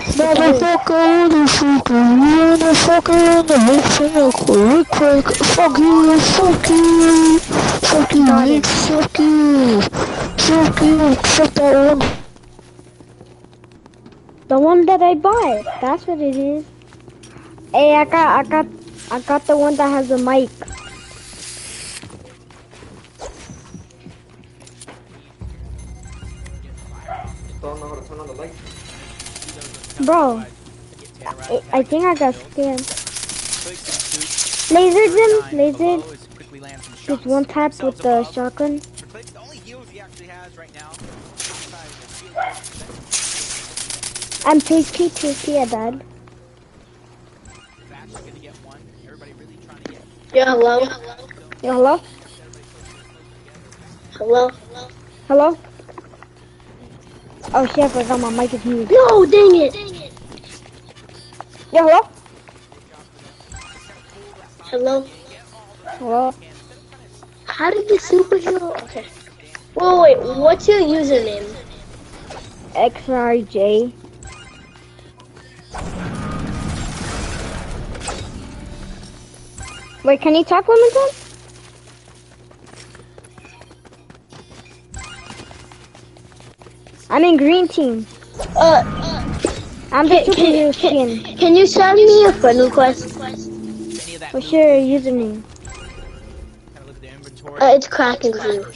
Motherfucker, motherfucker, motherfucker, quick, fuck you, fuck you, fuck you, bitch, fuck you, fuck you, fuck that one. The one that I bought. That's what it is. Hey, I got the one that has a mic. Don't know how to turn on the light. Bro, I think I got scammed. Lasered him, lasered. Just one tap with the shotgun. The only heals he actually has right now. I'm TP, I died. Yeah, hello? Yeah, hello? Hello? Hello? Oh shit, I forgot my mic is muted. No, dang it! Yeah, hello? Hello? Hello? How did the superhero... Okay. Wait, what's your username? XRJ. Wait, can you talk one more time? I'm in green team. I'm the superhero skin. Can you send me a friend request? What's your username? It's cracking you.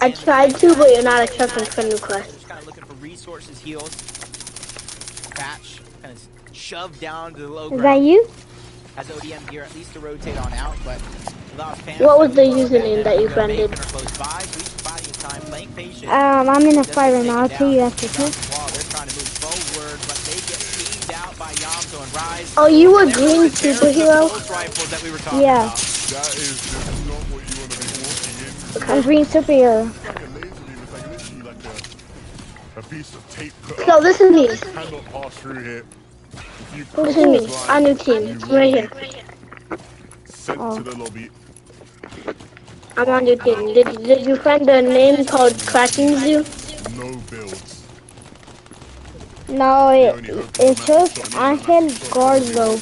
I tried to, but you're not accepting friend request. Just kind of looking for resources, heals. Patch, kind of shoved down to the low ground. Is that you? Has ODM gear at least to rotate on out, but what was the username that you friended? I'm in a fight right now. I'll tell you after this. Oh, you were green superhero? Yeah. That is not what you want to be walking in. I'm green superhero. A piece of tape. No, this is me. Cannot pass through here. This is me. Our new team. Right here. Sent to the lobby. I'm on your team. Did you find a name called Cracking Zoo? No builds. No, it's just Angel Gordo.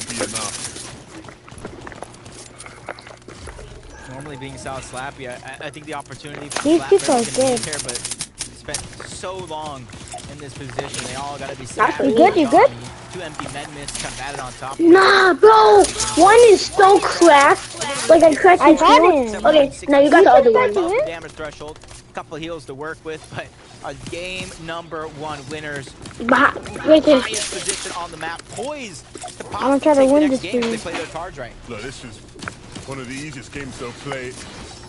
Normally being South Slappy, I think the opportunity for These people are good. Here, but spent so long in this position, they all got to be You good? You good? Two empty med myths kind of added on top. Nah, bro. One is so cracked. Like I cracked his heel. Okay, now you got the other one. Damage threshold. Couple of heals to work with, but a game #1 winners. Right here. Highest position on the map, poised to I'm gonna try to win this game game. if they play their cards right. Look, this is one of the easiest games they'll play.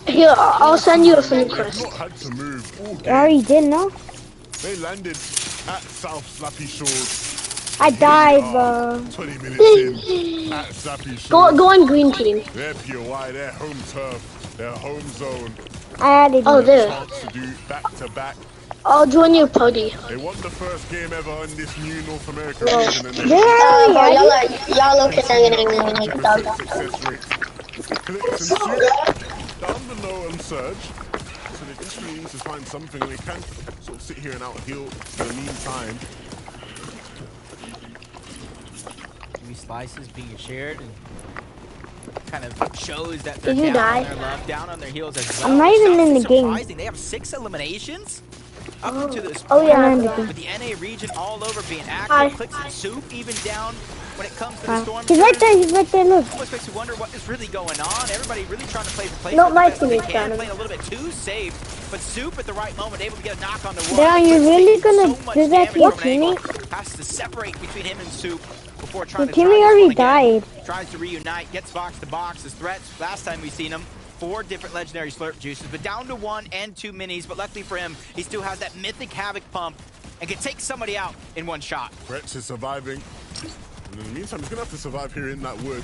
Here, I'll send you a friend request. Not had to move all I game. already did, no? They landed at South Slappy Shores. I died, bro. 20 minutes in at Slappy Shores. Go on green team. Their POI, their home turf, their home zone. I added Oh, you. there. Chance to do back-to-back. I'll join your party. They won the first game ever in this new North America Well, region. And y'all look at success rate. Clicks and Soup down below on Surge. So they desperately need to find something. They can sort of sit here and out-heal in the meantime. Three slices being shared and kind of shows that Did they're you down die? on their luck, down on their heels as well. I'm not even in the game. Surprising. They have 6 eliminations up into this Oh, yeah. with the NA region all over being active. Clicks and Soup even down when it comes to the storm. He's right there, look. Almost makes you wonder what is really going on. Everybody really trying to play the place. No, my team they is can, down. playing a little bit too safe. But Soup at the right moment, able to get a knock on the wall. Damn, you really gonna do that to your teammate? Has to separate between him and Soup before trying Your to teammate already died. Tries to reunite, gets box to box. His threats, last time we seen him, 4 different legendary slurp juices, but down to 1 and 2 minis. But luckily for him, he still has that mythic havoc pump and can take somebody out in 1 shot. Brett's is surviving. And in the meantime, he's going to have to survive here in that wood.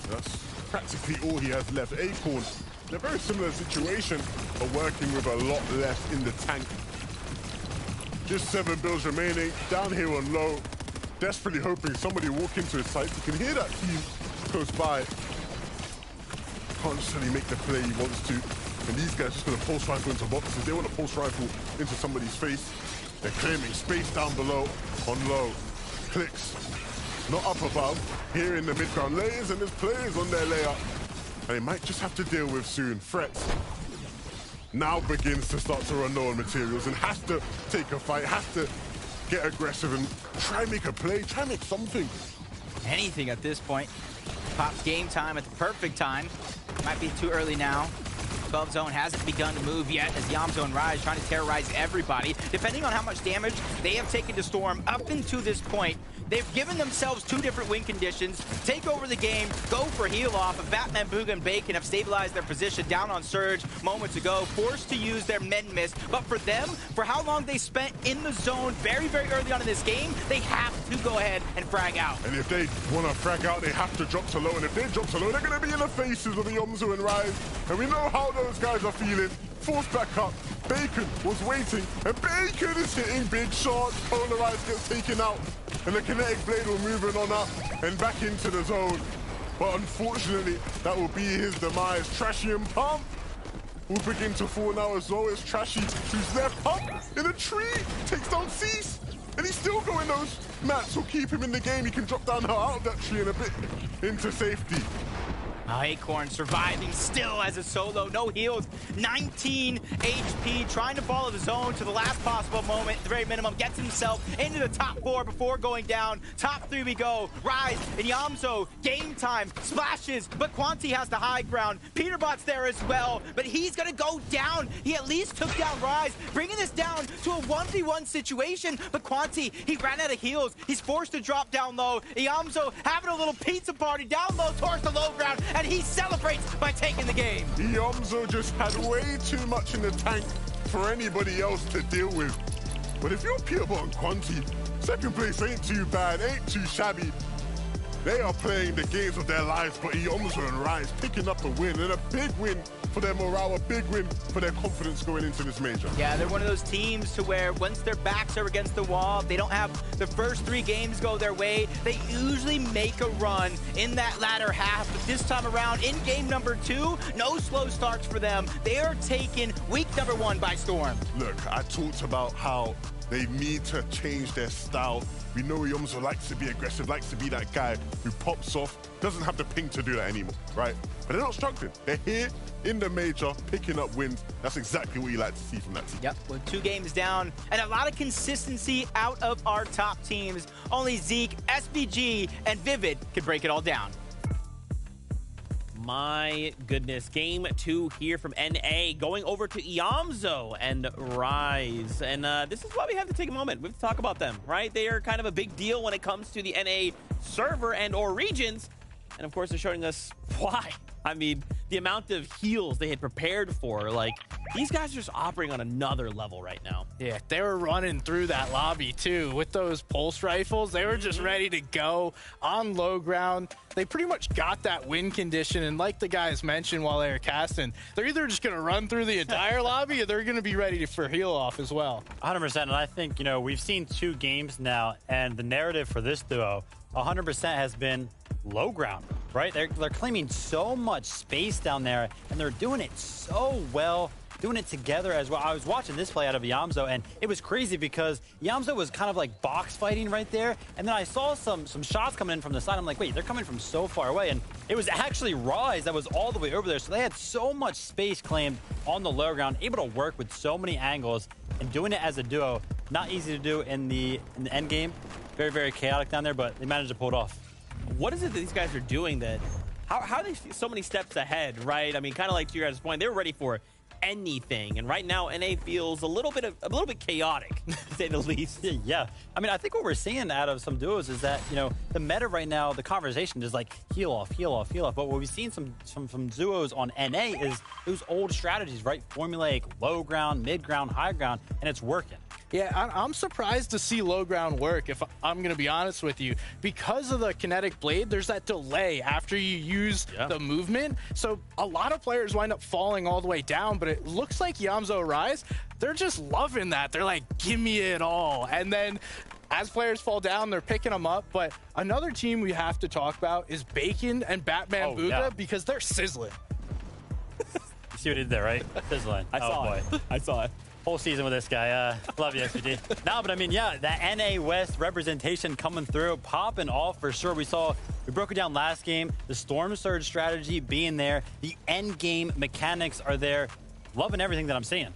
That's practically all he has left. Acorn, in a very similar situation, but working with a lot left in the tank. Just 7 builds remaining, down here on low. Desperately hoping somebody will walk into his sights. He can hear that team close by. Can't necessarily make the play he wants to. And these guys just going to pulse rifle into boxes. They want to pulse rifle into somebody's face. They're claiming space down below, on low. Clicks, not up above. Here in the mid-ground layers, and there's players on their layer. And they might just have to deal with soon. Threats now begins to start to run low on materials and has to take a fight, has to get aggressive and try and make a play, try and make something. Anything at this point. Pops game time at the perfect time. Might be too early now. 12 zone hasn't begun to move yet as Yamzo and Rise trying to terrorize everybody. Depending on how much damage they have taken to Storm up until this point, they've given themselves two different win conditions. Take over the game, go for heal off. Batman, Booga, and Bacon have stabilized their position down on Surge moments ago, forced to use their men miss. But for them, for how long they spent in the zone very, very early on in this game, they have to go ahead and frag out. And if they want to frag out, they have to drop to low. And if they drop to low, they're going to be in the faces of the Yamzo and Rise. And we know how those guys are feeling. Forced back up. Bacon was waiting. And Bacon is hitting big shots. Polarized gets taken out. And the kinetic blade will move on up and back into the zone. But unfortunately, that will be his demise. Trashy and Pump will begin to fall now as well as Trashy, who's left Pump in a tree, takes down Cease. And he's still going those mats will keep him in the game. He can drop down out of that tree and a bit into safety. Acorn surviving still as a solo, no heals, 19 HP, trying to follow the zone to the last possible moment, at the very minimum, gets himself into the top 4 before going down. Top 3 we go, Rise and Yamzo, game time, splashes, but Quanti has the high ground. Peterbot's there as well, but he's gonna go down. He at least took down Rise, bringing this down to a 1v1 situation, but Quanti, he ran out of heals. He's forced to drop down low. Yamzo having a little pizza party down low towards the low ground, and he celebrates by taking the game. Yamzo just had way too much in the tank for anybody else to deal with. But if you're Peterbot and Quanti, second place ain't too bad, ain't too shabby. They are playing the games of their lives, but Yamzo and Rise picking up a win, and a big win for their morale, a big win for their confidence going into this major. Yeah, they're one of those teams to where once their backs are against the wall, they don't have the first 3 games go their way, they usually make a run in that latter half. But this time around, in game number 2, no slow starts for them. They are taking week number 1 by storm. Look, I talked about how they need to change their style. We know Yamzo likes to be aggressive, likes to be that guy who pops off, doesn't have the ping to do that anymore, right? But they're not struggling. They're here in the major, picking up wins. That's exactly what you like to see from that team. Yep, with 2 games down and a lot of consistency out of our top teams. Only Zeke, SBG, and Vivid can break it all down. My goodness, game 2 here from NA, going over to Yamzo and Rise. And this is why we have to take a moment. We have to talk about them, right? They are kind of a big deal when it comes to the NA server and or regions. And of course, they're showing us why. I mean, the amount of heals they had prepared for, like, these guys are just operating on another level right now. Yeah, they were running through that lobby, too, with those pulse rifles. They were just ready to go on low ground. They pretty much got that win condition, and like the guys mentioned while they were casting, they're either just going to run through the entire lobby or they're going to be ready for heal off as well. 100%, and I think, you know, we've seen 2 games now, and the narrative for this duo 100% has been low ground, right? They're claiming so much space down there, and they're doing it so well, doing it together as well. I was watching this play out of Yamzo, and it was crazy because Yamzo was kind of like box fighting right there, and then I saw some shots coming in from the side. I'm like, wait, they're coming from so far away, and it was actually Rise that was all the way over there, so they had so much space claimed on the low ground, able to work with so many angles, and doing it as a duo, not easy to do in the end game. Very, very chaotic down there, but they managed to pull it off. What is it that these guys are doing that, how are they so many steps ahead, right? I mean, kind of like to your guys' point, they were ready for anything, and right now NA feels a little bit chaotic, to say the least. Yeah, I mean, I think what we're seeing out of some duos is that, you know, the meta right now, the conversation is like heal off, heal off, heal off. But what we've seen from duos on NA is those old strategies, right? Formulaic, low ground, mid ground, high ground, and it's working. Yeah, I'm surprised to see low ground work, if I'm going to be honest with you. Because of the kinetic blade, there's that delay after you use the movement. So a lot of players wind up falling all the way down, but it looks like Yamzo Rise, they're just loving that. They're like, give me it all. And then as players fall down, they're picking them up. But another team we have to talk about is Bacon and Batman Booga, because they're sizzling. You see what he did there, right? Sizzling. I saw it. I saw it. whole season with this guy. Love you, SVG. No, but I mean, yeah, that NA West representation coming through, popping off for sure. We broke it down last game. The Storm Surge strategy being there. The end game mechanics are there. Loving everything that I'm seeing.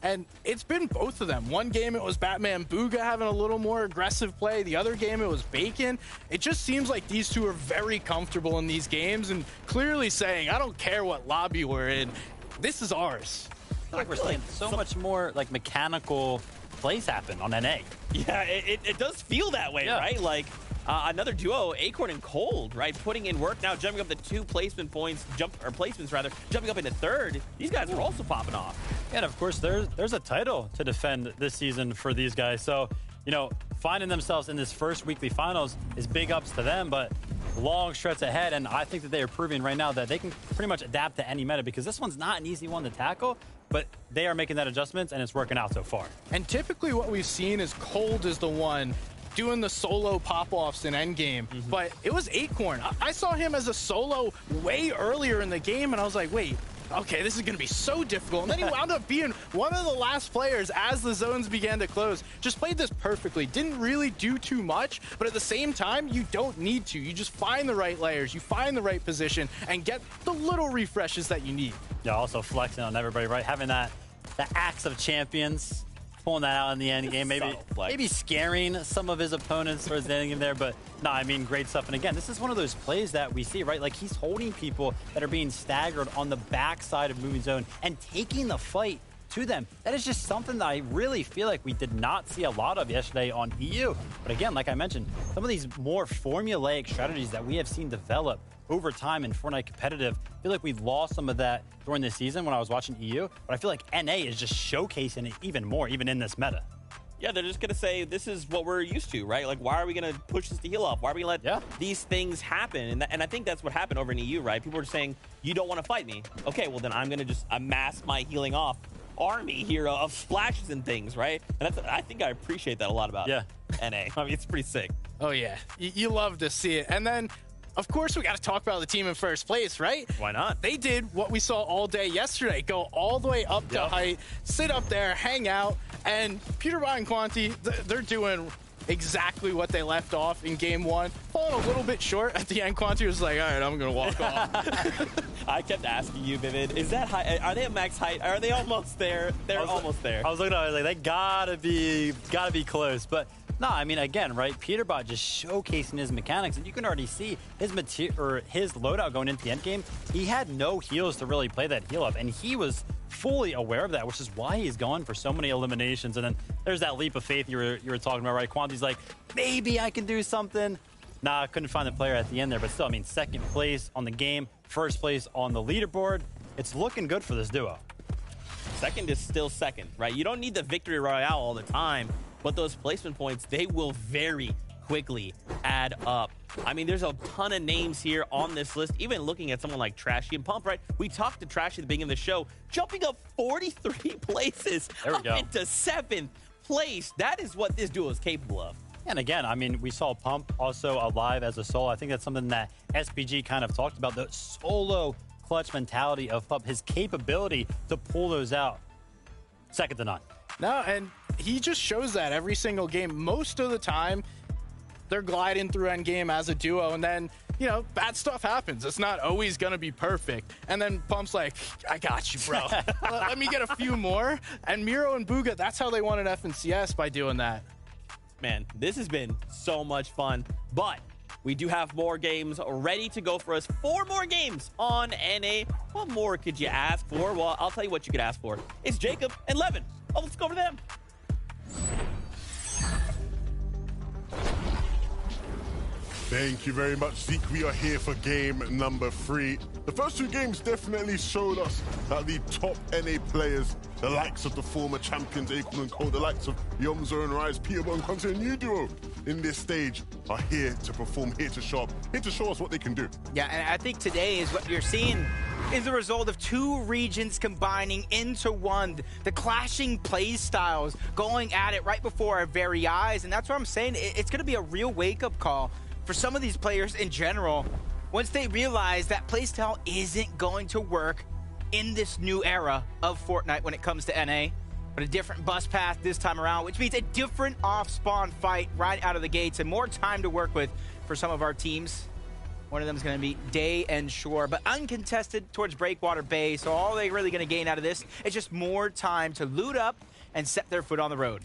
And it's been both of them. One game it was Batman Booga having a little more aggressive play. The other game it was Bacon. It just seems like these two are very comfortable in these games and clearly saying, I don't care what lobby we're in. This is ours. Like We're seeing so much more like mechanical plays happen on NA. Yeah, it does feel that way, right? Like another duo, Acorn and Cold, right? Putting in work now, jumping up to 2 placement points, placements rather, jumping up into 3rd. These guys are also popping off. And of course, there's a title to defend this season for these guys. So, you know, finding themselves in this first weekly finals is big ups to them, but long stretch ahead. And I think that they are proving right now that they can pretty much adapt to any meta because this one's not an easy one to tackle, but they are making that adjustments and it's working out so far. And typically what we've seen is Cold is the one doing the solo pop-offs in endgame, but it was Acorn. I saw him as a solo way earlier in the game, and I was like, wait, okay, this is going to be so difficult. And then he wound up being one of the last players as the zones began to close. Just played this perfectly. Didn't really do too much, but at the same time, you don't need to. You just find the right layers, you find the right position, and get the little refreshes that you need. Yeah, also flexing on everybody, right? Having the axe of champions, pulling that out in the end game, maybe scaring some of his opponents towards the end game there, but no, I mean, great stuff. And again, this is one of those plays that we see, right? Like he's holding people that are being staggered on the backside of moving zone and taking the fight to them. That is just something that I really feel like we did not see a lot of yesterday on EU. But again, like I mentioned, some of these more formulaic strategies that we have seen develop over time in Fortnite competitive, I feel like we lost some of that during this season when I was watching EU, but I feel like NA is just showcasing it even more, even in this meta. Yeah, they're just going to say, this is what we're used to, right? Like, why are we going to push this to heal off? Why are we going to let these things happen? And I think that's what happened over in EU, right? People were saying, you don't want to fight me. Okay, well, then I'm going to just amass my healing off army here of splashes and things, right? And I think I appreciate that a lot about NA. I mean, it's pretty sick. Oh, yeah. You love to see it. And then, of course, we got to talk about the team in first place, right? Why not? They did what we saw all day yesterday. Go all the way up to height, sit up there, hang out, and Peterbot and Quanti, they're doing exactly what they left off in game 1. Falling a little bit short at the end. Quanti was like, all right, I'm going to walk off. I kept asking you, Vivid, is that high? Are they at max height? Are they almost there? They're almost there. I was looking at it, I was like, they gotta be close. But no, I mean, again, right? Peterbot just showcasing his mechanics, and you can already see his his loadout going into the end game. He had no heals to really play that heal up, and he was fully aware of that, which is why he's going for so many eliminations. And then there's that leap of faith you were talking about, right? Quanti's like, maybe I can do something. Nah, couldn't find the player at the end there, but still, I mean, second place on the game, first place on the leaderboard. It's looking good for this duo. Second is still second, right? You don't need the victory royale all the time, but those placement points, they will very quickly add up. I mean, there's a ton of names here on this list, even looking at someone like Trashy and Pump, right? We talked to Trashy at the beginning of the show, jumping up 43 places up into 7th place. That is what this duo is capable of. And again, I mean, we saw Pump also alive as a solo. I think that's something that SPG kind of talked about, the solo clutch mentality of Pump, his capability to pull those out. Second to none. No, and he just shows that every single game. Most of the time, they're gliding through endgame as a duo, and then, you know, bad stuff happens. It's not always going to be perfect. And then Pump's like, I got you, bro. Let me get a few more. And Miro and Booga, that's how they won an FNCS, by doing that. Man, this has been so much fun, but we do have more games ready to go for us. 4 more games on NA. What more could you ask for? Well, I'll tell you what you could ask for. It's Jacob and Levin. Oh, let's go over them. Thank you very much, Zeke. We are here for game number 3. The first 2 games definitely showed us that the top NA players, the likes of the former champions, Acorn and Cold, the likes of Yomzo and Rise, Peterbot and Conte, a new duo in this stage, are here to perform, here to show up, here to show us what they can do. Yeah, and I think today is what you're seeing is the result of 2 regions combining into one. The clashing play styles going at it right before our very eyes, and that's what I'm saying. It's going to be a real wake-up call for some of these players in general, once they realize that playstyle isn't going to work in this new era of Fortnite when it comes to NA. But a different bus path this time around, which means a different off-spawn fight right out of the gates and more time to work with for some of our teams. One of them is going to be Day and Shore, but uncontested towards Breakwater Bay. So all they're really going to gain out of this is just more time to loot up and set their foot on the road.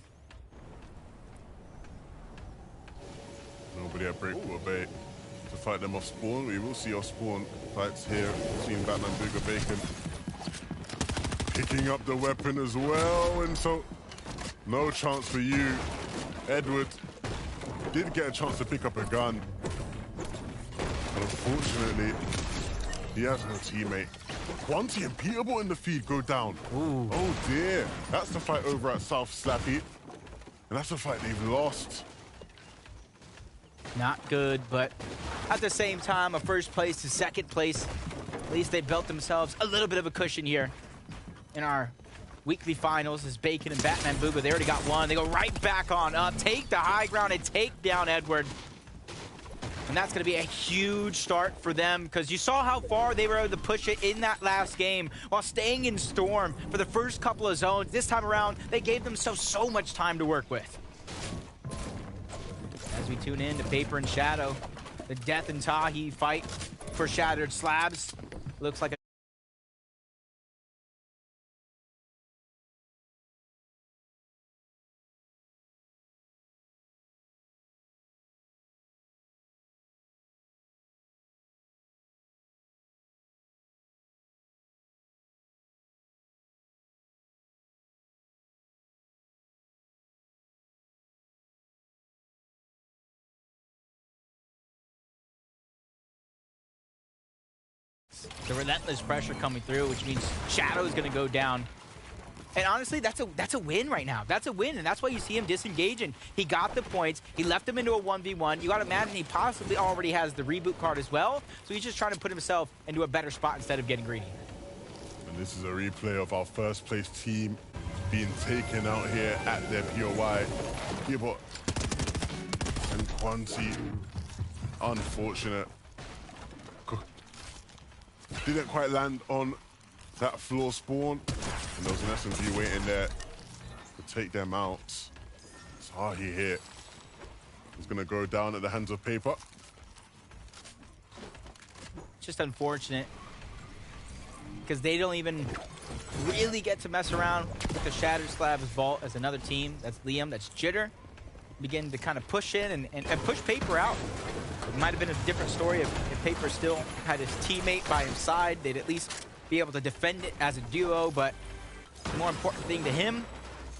Nobody at Breakwater Bay to fight them off spawn. We will see off spawn fights here between Batman, Bigger Bacon. Picking up the weapon as well, and so no chance for you. Edward did get a chance to pick up a gun, but unfortunately, he has no teammate. Quanti and Peterbolt in the feed go down. Ooh. Oh dear. That's the fight over at South Slappy, and that's the fight they've lost. Not good, but at the same time, a first place to second place, at least they built themselves a little bit of a cushion here in our weekly finals. As Bacon and Batman Booga, they already got one. They go right back on up, take the high ground and take down Edward. And that's going to be a huge start for them, because you saw how far they were able to push it in that last game while staying in Storm for the first couple of zones. This time around, they gave themselves so much time to work with. As we tune in to Paper and Shadow, the Death and Tahi fight for Shattered Slabs. Looks like a the relentless pressure coming through, which means Shadow is going to go down. And honestly, that's a win right now. That's a win, and that's why you see him disengaging. He got the points. He left him into a 1v1. You got to imagine he possibly already has the reboot card as well, so he's just trying to put himself into a better spot instead of getting greedy. And this is a replay of our first place team being taken out here at their POI. Peterbolt and Quanti, unfortunate. Didn't quite land on that floor spawn, and there was an SMG waiting there to take them out. Tahi here is going to go down at the hands of Paper. Just unfortunate, because they don't even really get to mess around with the Shattered Slabs vault as another team. That's Liam, that's Jitter, begin to kind of push in and push Paper out. It might have been a different story if Paper still had his teammate by his side. They'd at least be able to defend it as a duo, but the more important thing to him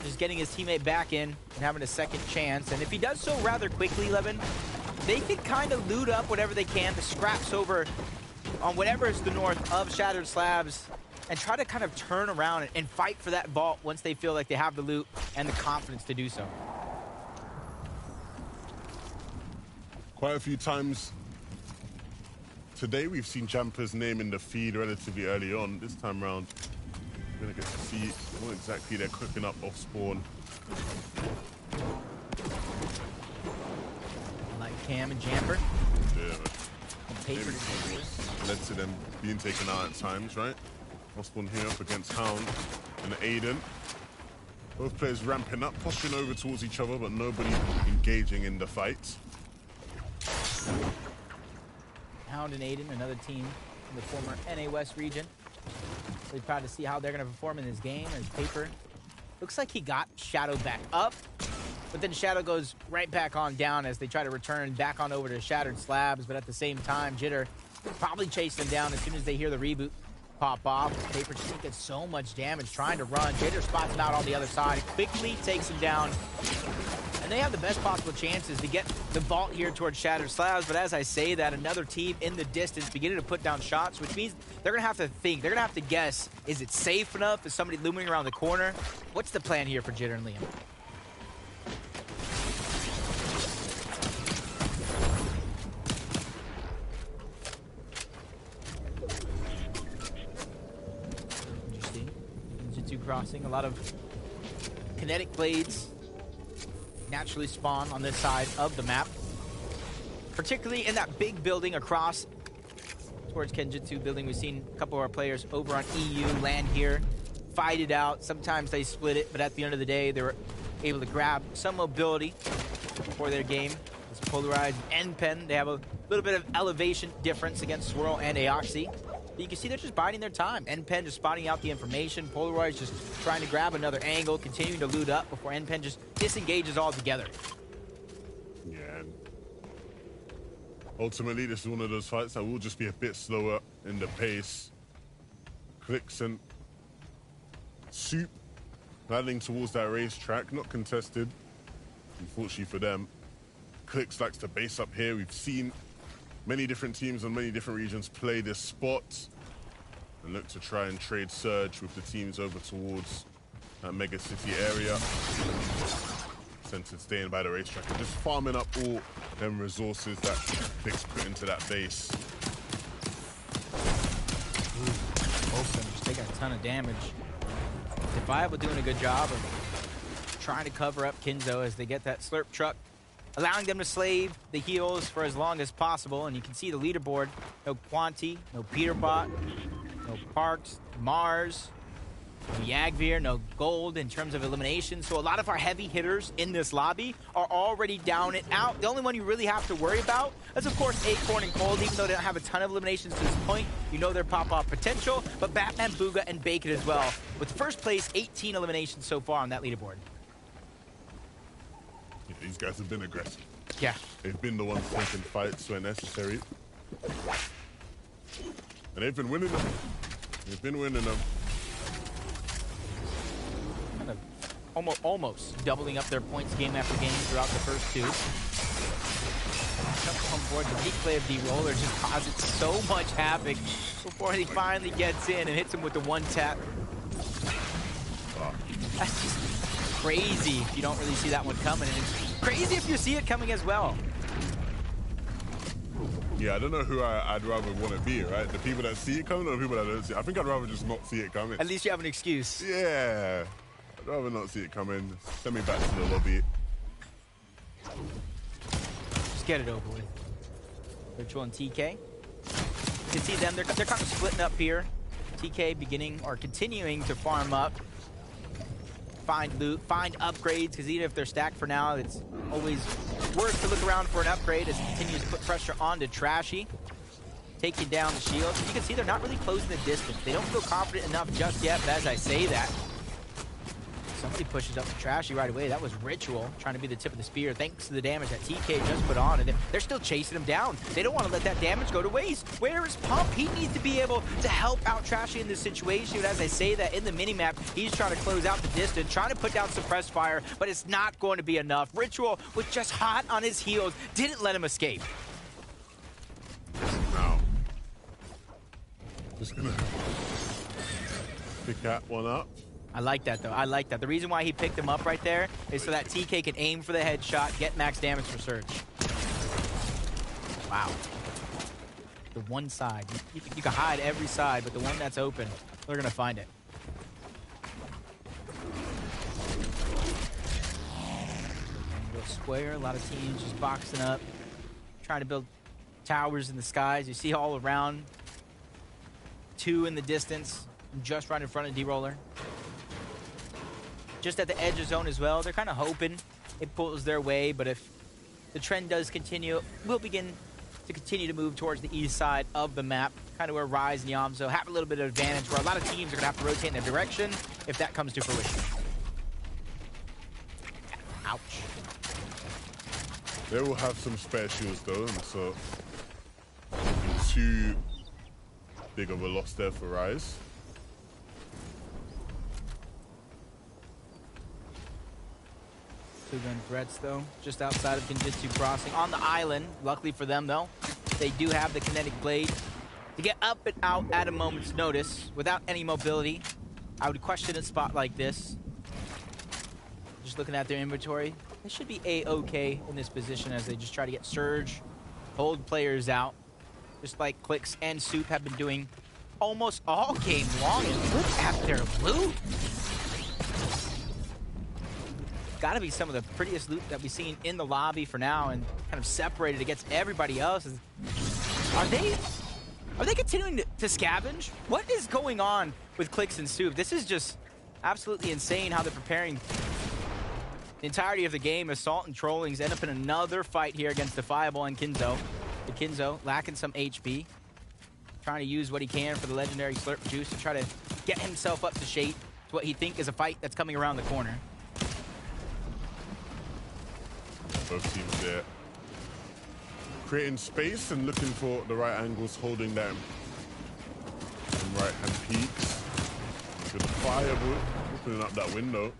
is getting his teammate back in and having a second chance. And if he does so rather quickly, Levin, they can kind of loot up whatever they can, the scraps over on whatever is the north of Shattered Slabs, and try to kind of turn around and fight for that vault once they feel like they have the loot and the confidence to do so. Quite a few times today we've seen Jamper's name in the feed relatively early on. This time around, we're gonna get to see what exactly they're cooking up off spawn. I like Cam and Jamper. Yeah, And Paper led to them being taken out at times, right? Off spawn here up against Hound and Aiden. Both players ramping up, pushing over towards each other, but nobody engaging in the fight. Hound and Aiden, another team in the former NA West region. Really proud to see how they're going to perform in this game. As Paper looks like he got Shadow back up, but then Shadow goes right back on down as they try to return back on over to Shattered Slabs. But at the same time, Jitter probably chase them down as soon as they hear the reboot pop off. Paper just gets so much damage trying to run. Jitter spots him out on the other side, quickly takes him down. And they have the best possible chances to get the vault here towards Shattered Slabs. But as I say that, another team in the distance beginning to put down shots, which means they're going to have to think. They're going to have to guess, is it safe enough? Is somebody looming around the corner? What's the plan here for Jitter and Liam? Interesting. Ninjutsu crossing, a lot of kinetic blades naturally spawn on this side of the map, particularly in that big building across towards Kenjutsu building. We've seen a couple of our players over on EU land here fight it out. Sometimes they split it, but at the end of the day, they were able to grab some mobility for their game. It's Polarized and NPen. They have a little bit of elevation difference against Swirl and Aoxy. But you can see they're just biding their time. NPen just spotting out the information. Polarized just trying to grab another angle, continuing to loot up before NPen just disengages altogether. Yeah, and ultimately, this is one of those fights that will just be a bit slower in the pace. Clicks and Soup paddling towards that racetrack, not contested, unfortunately for them. Clicks likes to base up here. We've seen many different teams on many different regions play this spot and look to try and trade Surge with the teams over towards that mega city area. Centered staying by the racetrack and just farming up all them resources that Clicks put into that base. Open, just taking a ton of damage. Defiable doing a good job of trying to cover up Kinzo as they get that slurp truck, allowing them to slave the heals for as long as possible. And you can see the leaderboard. No Quanti, no Peterbot, no Parks, Mars, no Yagvir, no Gold in terms of elimination. So a lot of our heavy hitters in this lobby are already down and out. The only one you really have to worry about is, of course, Acorn and Cold. Even though they don't have a ton of eliminations to this point, you know their pop-off potential. But Batman, Booga, and Bacon as well. With first place, 18 eliminations so far on that leaderboard. Yeah, these guys have been aggressive. Yeah. They've been the ones taking fights where necessary. And they've been winning them. They've been winning them. Kind of almost doubling up their points game after game throughout the first two. On board, the play of D-Roller just causes so much havoc before he finally gets in and hits him with the one tap. That's just crazy if you don't really see that one coming, and it's crazy if you see it coming as well. Yeah, I don't know who I'd rather want to be, right? The people that see it coming or the people that don't see it? I think I'd rather just not see it coming. At least you have an excuse. Yeah. I'd rather not see it coming. Send me back to the lobby. Just get it over with. Virtual and TK. You can see them, they're kind of splitting up here. TK beginning or continuing to farm up. Find loot, find upgrades, because even if they're stacked for now, it's always worth to look around for an upgrade as it continues to put pressure onto Trashy. Taking down the shield. You can see they're not really closing the distance. They don't feel confident enough just yet, but as I say that, somebody pushes up to Trashy right away. That was Ritual trying to be the tip of the spear thanks to the damage that TK just put on. And they're still chasing him down. They don't want to let that damage go to waste. Where is Pump? He needs to be able to help out Trashy in this situation. And as I say that, in the minimap, he's trying to close out the distance, trying to put down suppressed fire, but it's not going to be enough. Ritual was just hot on his heels, didn't let him escape. Now, just gonna pick that one up. I like that, though. I like that. The reason why he picked him up right there is so that TK can aim for the headshot, get max damage for Surge. Wow. The one side. You can hide every side, but the one that's open, they're going to find it. Square, a lot of teams just boxing up, trying to build towers in the skies. You see all around. Two in the distance, just right in front of D-Roller. Just at the edge of zone as well. They're kind of hoping it pulls their way, but if the trend does continue, we'll begin to continue to move towards the east side of the map, kind of where Rise and Yamzo have a little bit of advantage, where a lot of teams are going to have to rotate in their direction if that comes to fruition. Ouch. They will have some spare shields though, and so too big of a loss there for Rise. Two-gun threats, though, just outside of Genjutsu Crossing on the island. Luckily for them, though, they do have the kinetic blade to get up and out at a moment's notice without any mobility. I would question a spot like this. Just looking at their inventory, they should be A-okay in this position as they just try to get Surge, hold players out, just like Clicks and Soup have been doing almost all game long. And look at their loot. Got to be some of the prettiest loot that we've seen in the lobby for now, and kind of separated against everybody else. Are they continuing to scavenge? What is going on with Clicks and Soup? This is just Absolutely insane how they're preparing the entirety of the game. Assault and Trollings end up in another fight here against Defiable and Kinzo. The Kinzo lacking some HP. Trying to use what he can for the legendary Slurp Juice to try to get himself up to shape to what he think is a fight that's coming around the corner. Both teams there creating space and looking for the right angles, holding them. Some right-hand peaks. Good firewood, opening up that window.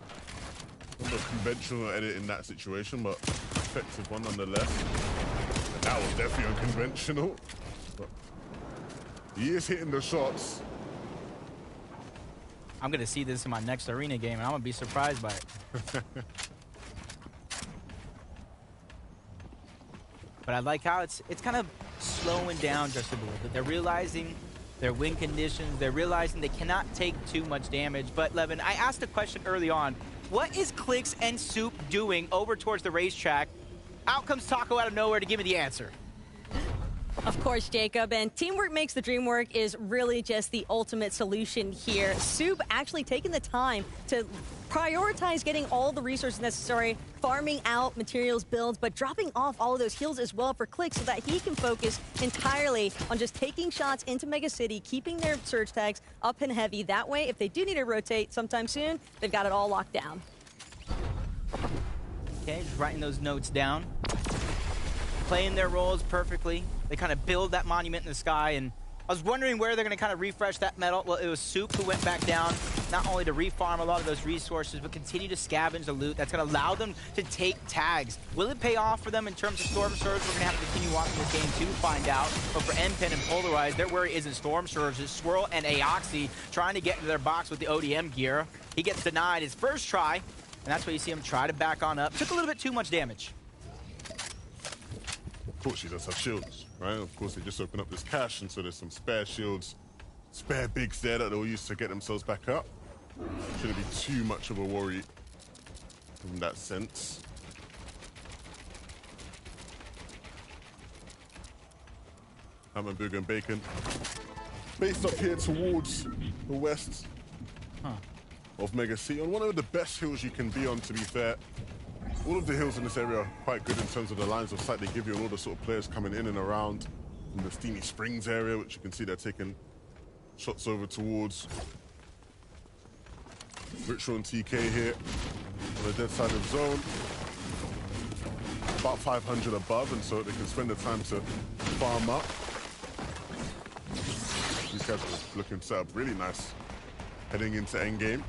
Not a conventional edit in that situation, but effective one nonetheless. And that was definitely unconventional. But he is hitting the shots. I'm going to see this in my next arena game, and I'm going to be surprised by it. But I like how it's kind of slowing down just a little bit. They're realizing their win conditions. They're realizing they cannot take too much damage. But, Levin, I asked a question early on. What is Clix and Soup doing over towards the racetrack? Out comes Taco out of nowhere to give me the answer. Of course, Jacob, and teamwork makes the dream work is really just the ultimate solution here. Soup actually taking the time to prioritize getting all the resources necessary, farming out materials, builds, but dropping off all of those heals as well for Click so that he can focus entirely on just taking shots into Mega City, keeping their surge tags up and heavy. That way, if they do need to rotate sometime soon, they've got it all locked down. Okay, just writing those notes down. Playing their roles perfectly. They kind of build that monument in the sky, and I was wondering where they're going to kind of refresh that metal. Well, it was Soup who went back down, not only to refarm a lot of those resources, but continue to scavenge the loot that's going to allow them to take tags. Will it pay off for them in terms of Storm Surge? We're going to have to continue watching this game to find out. But for NPen and Polarize, their worry isn't Storm Surge, it's Swirl and Aoxy trying to get into their box with the ODM gear. He gets denied his first try, and that's why you see him try to back on up. Took a little bit too much damage. Of course, she does have shields, right? Of course, they just open up this cache, and so there's some spare shields, spare bigs there that they'll use to get themselves back up. Shouldn't be too much of a worry in that sense. Hammer, Booger, and Bacon. Based up here towards the west of Mega City, on one of the best hills you can be on, to be fair. All of the hills in this area are quite good in terms of the lines of sight they give you and all the sort of players coming in and around from the Steamy Springs area, which you can see they're taking shots over towards. Ritual and TK here on the dead side of zone. About 500 above, and so they can spend the time to farm up. These guys are looking set up really nice heading into endgame.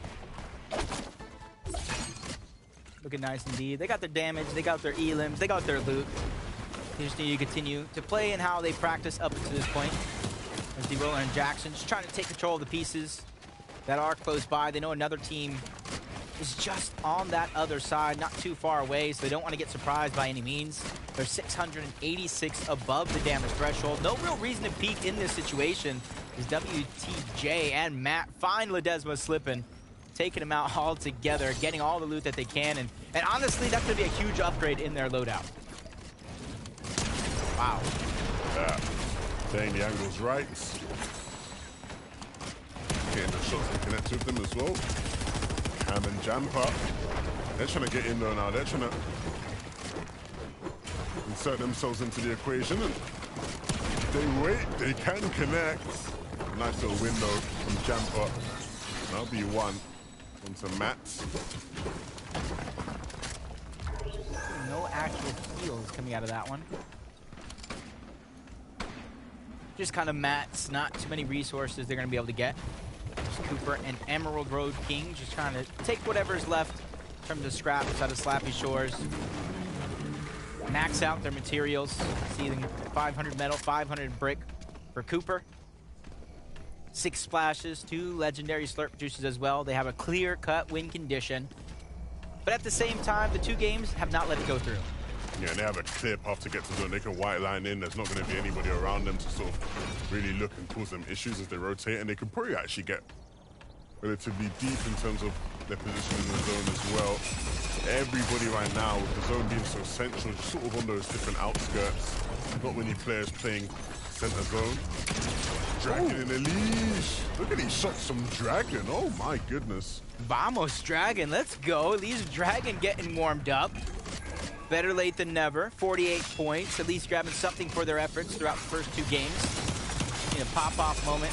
Looking nice indeed. They got their damage, they got their elims, they got their loot. They just need to continue to play in how they practice up until this point. As D-Roller and Jackson just trying to take control of the pieces that are close by. They know another team is just on that other side, not too far away, so they don't want to get surprised by any means. They're 686 above the damage threshold. No real reason to peek in this situation as WTJ and Matt find Ledesma slipping, taking him out all together, getting all the loot that they can, and honestly, that's going to be a huge upgrade in their loadout. Wow. Yeah. Staying the angles right. Getting the shots to connect with them as well. Cam and Jamper. They're trying to get in there now. They're trying to insert themselves into the equation, and they wait. They can connect. Nice little window from Jamper. That'll be one. Onto Matt. No actual heals coming out of that one. Just kind of Matt's, not too many resources they're going to be able to get. Just Cooper and Emerald Road King just trying to take whatever's left in terms of scraps out of Slappy Shores. Max out their materials. Sealing 500 metal, 500 brick for Cooper. 6 splashes, 2 legendary slurp juices as well. They have a clear-cut win condition. But at the same time, the 2 games have not let it go through. Yeah, and they have a clear path to get to zone. They can white line in. There's not going to be anybody around them to sort of really look and cause them issues as they rotate. And they can probably actually get relatively deep in terms of their position in the zone as well. Everybody right now, with the zone being so central, just sort of on those different outskirts. Not many players playing center zone. Dragon in a leash. Look at these shots from Dragon. Oh my goodness. Vamos, Dragon. Let's go. At least Dragon getting warmed up. Better late than never. 48 points. At least grabbing something for their efforts throughout the first 2 games. In a pop-off moment.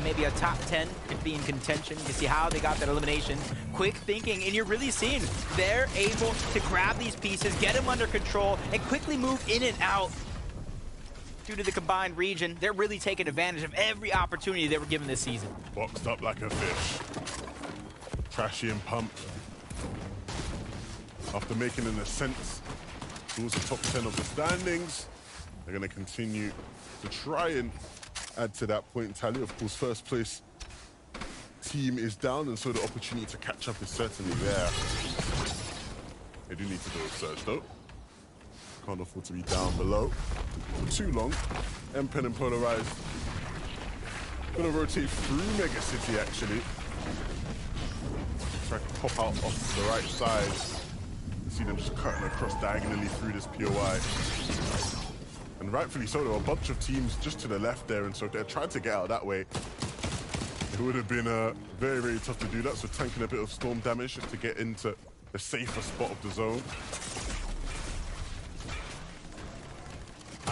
Maybe a top 10 could be in contention. You can see how they got that elimination. Quick thinking, and you're really seeing they're able to grab these pieces, get them under control, and quickly move in and out. Due to the combined region, they're really taking advantage of every opportunity they were given this season. Boxed up like a fish. Trashy and pumped. After making an ascent towards the top 10 of the standings, they're going to continue to try and add to that point tally. Of course, first place team is down, and so the opportunity to catch up is certainly there. They do need to do a search, though. Can't afford to be down below for too long. M-Pen and Polarized gonna rotate through Mega City, actually. Try to pop out off the right side. See them just cutting across diagonally through this POI. And rightfully so, there were a bunch of teams just to the left there, and so they're trying to get out that way. It would have been very, very tough to do that, so tanking a bit of storm damage just to get into the safer spot of the zone.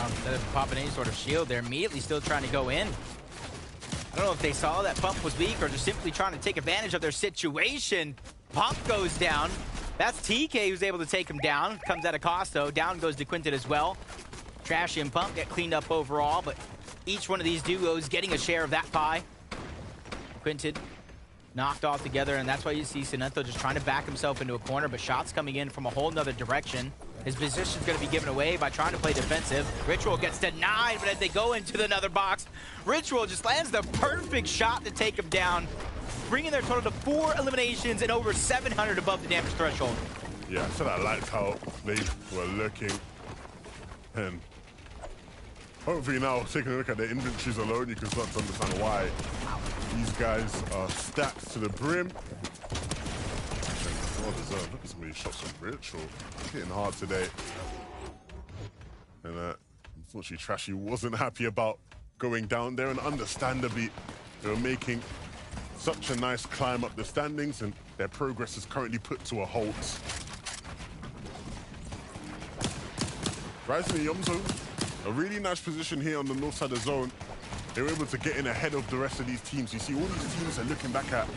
Instead of popping any sort of shield, they're immediately still trying to go in. I don't know if they saw that Pump was weak or just simply trying to take advantage of their situation. Pump goes down. That's TK who's able to take him down. Comes at a cost, though. Down goes DeQuinted as well. Trashy and Pump get cleaned up overall, but each one of these duos getting a share of that pie. Quinted knocked off together, and that's why you see Sinento just trying to back himself into a corner, but shots coming in from a whole nother direction. His position's going to be given away by trying to play defensive. Ritual gets denied, but as they go into another box, Ritual just lands the perfect shot to take him down, bringing their total to 4 eliminations and over 700 above the damage threshold. Yeah, so I liked how they were looking. And hopefully now, taking a look at their inventories alone, you can start to understand why these guys are stacked to the brim. Well deserved. Look at some of these shots from Ritual. Hitting hard today. And unfortunately, Trashy wasn't happy about going down there, and understandably, they were making such a nice climb up the standings, and their progress is currently put to a halt. Rising and Yomzo, a really nice position here on the north side of the zone. They were able to get in ahead of the rest of these teams. You see all these teams are looking back at,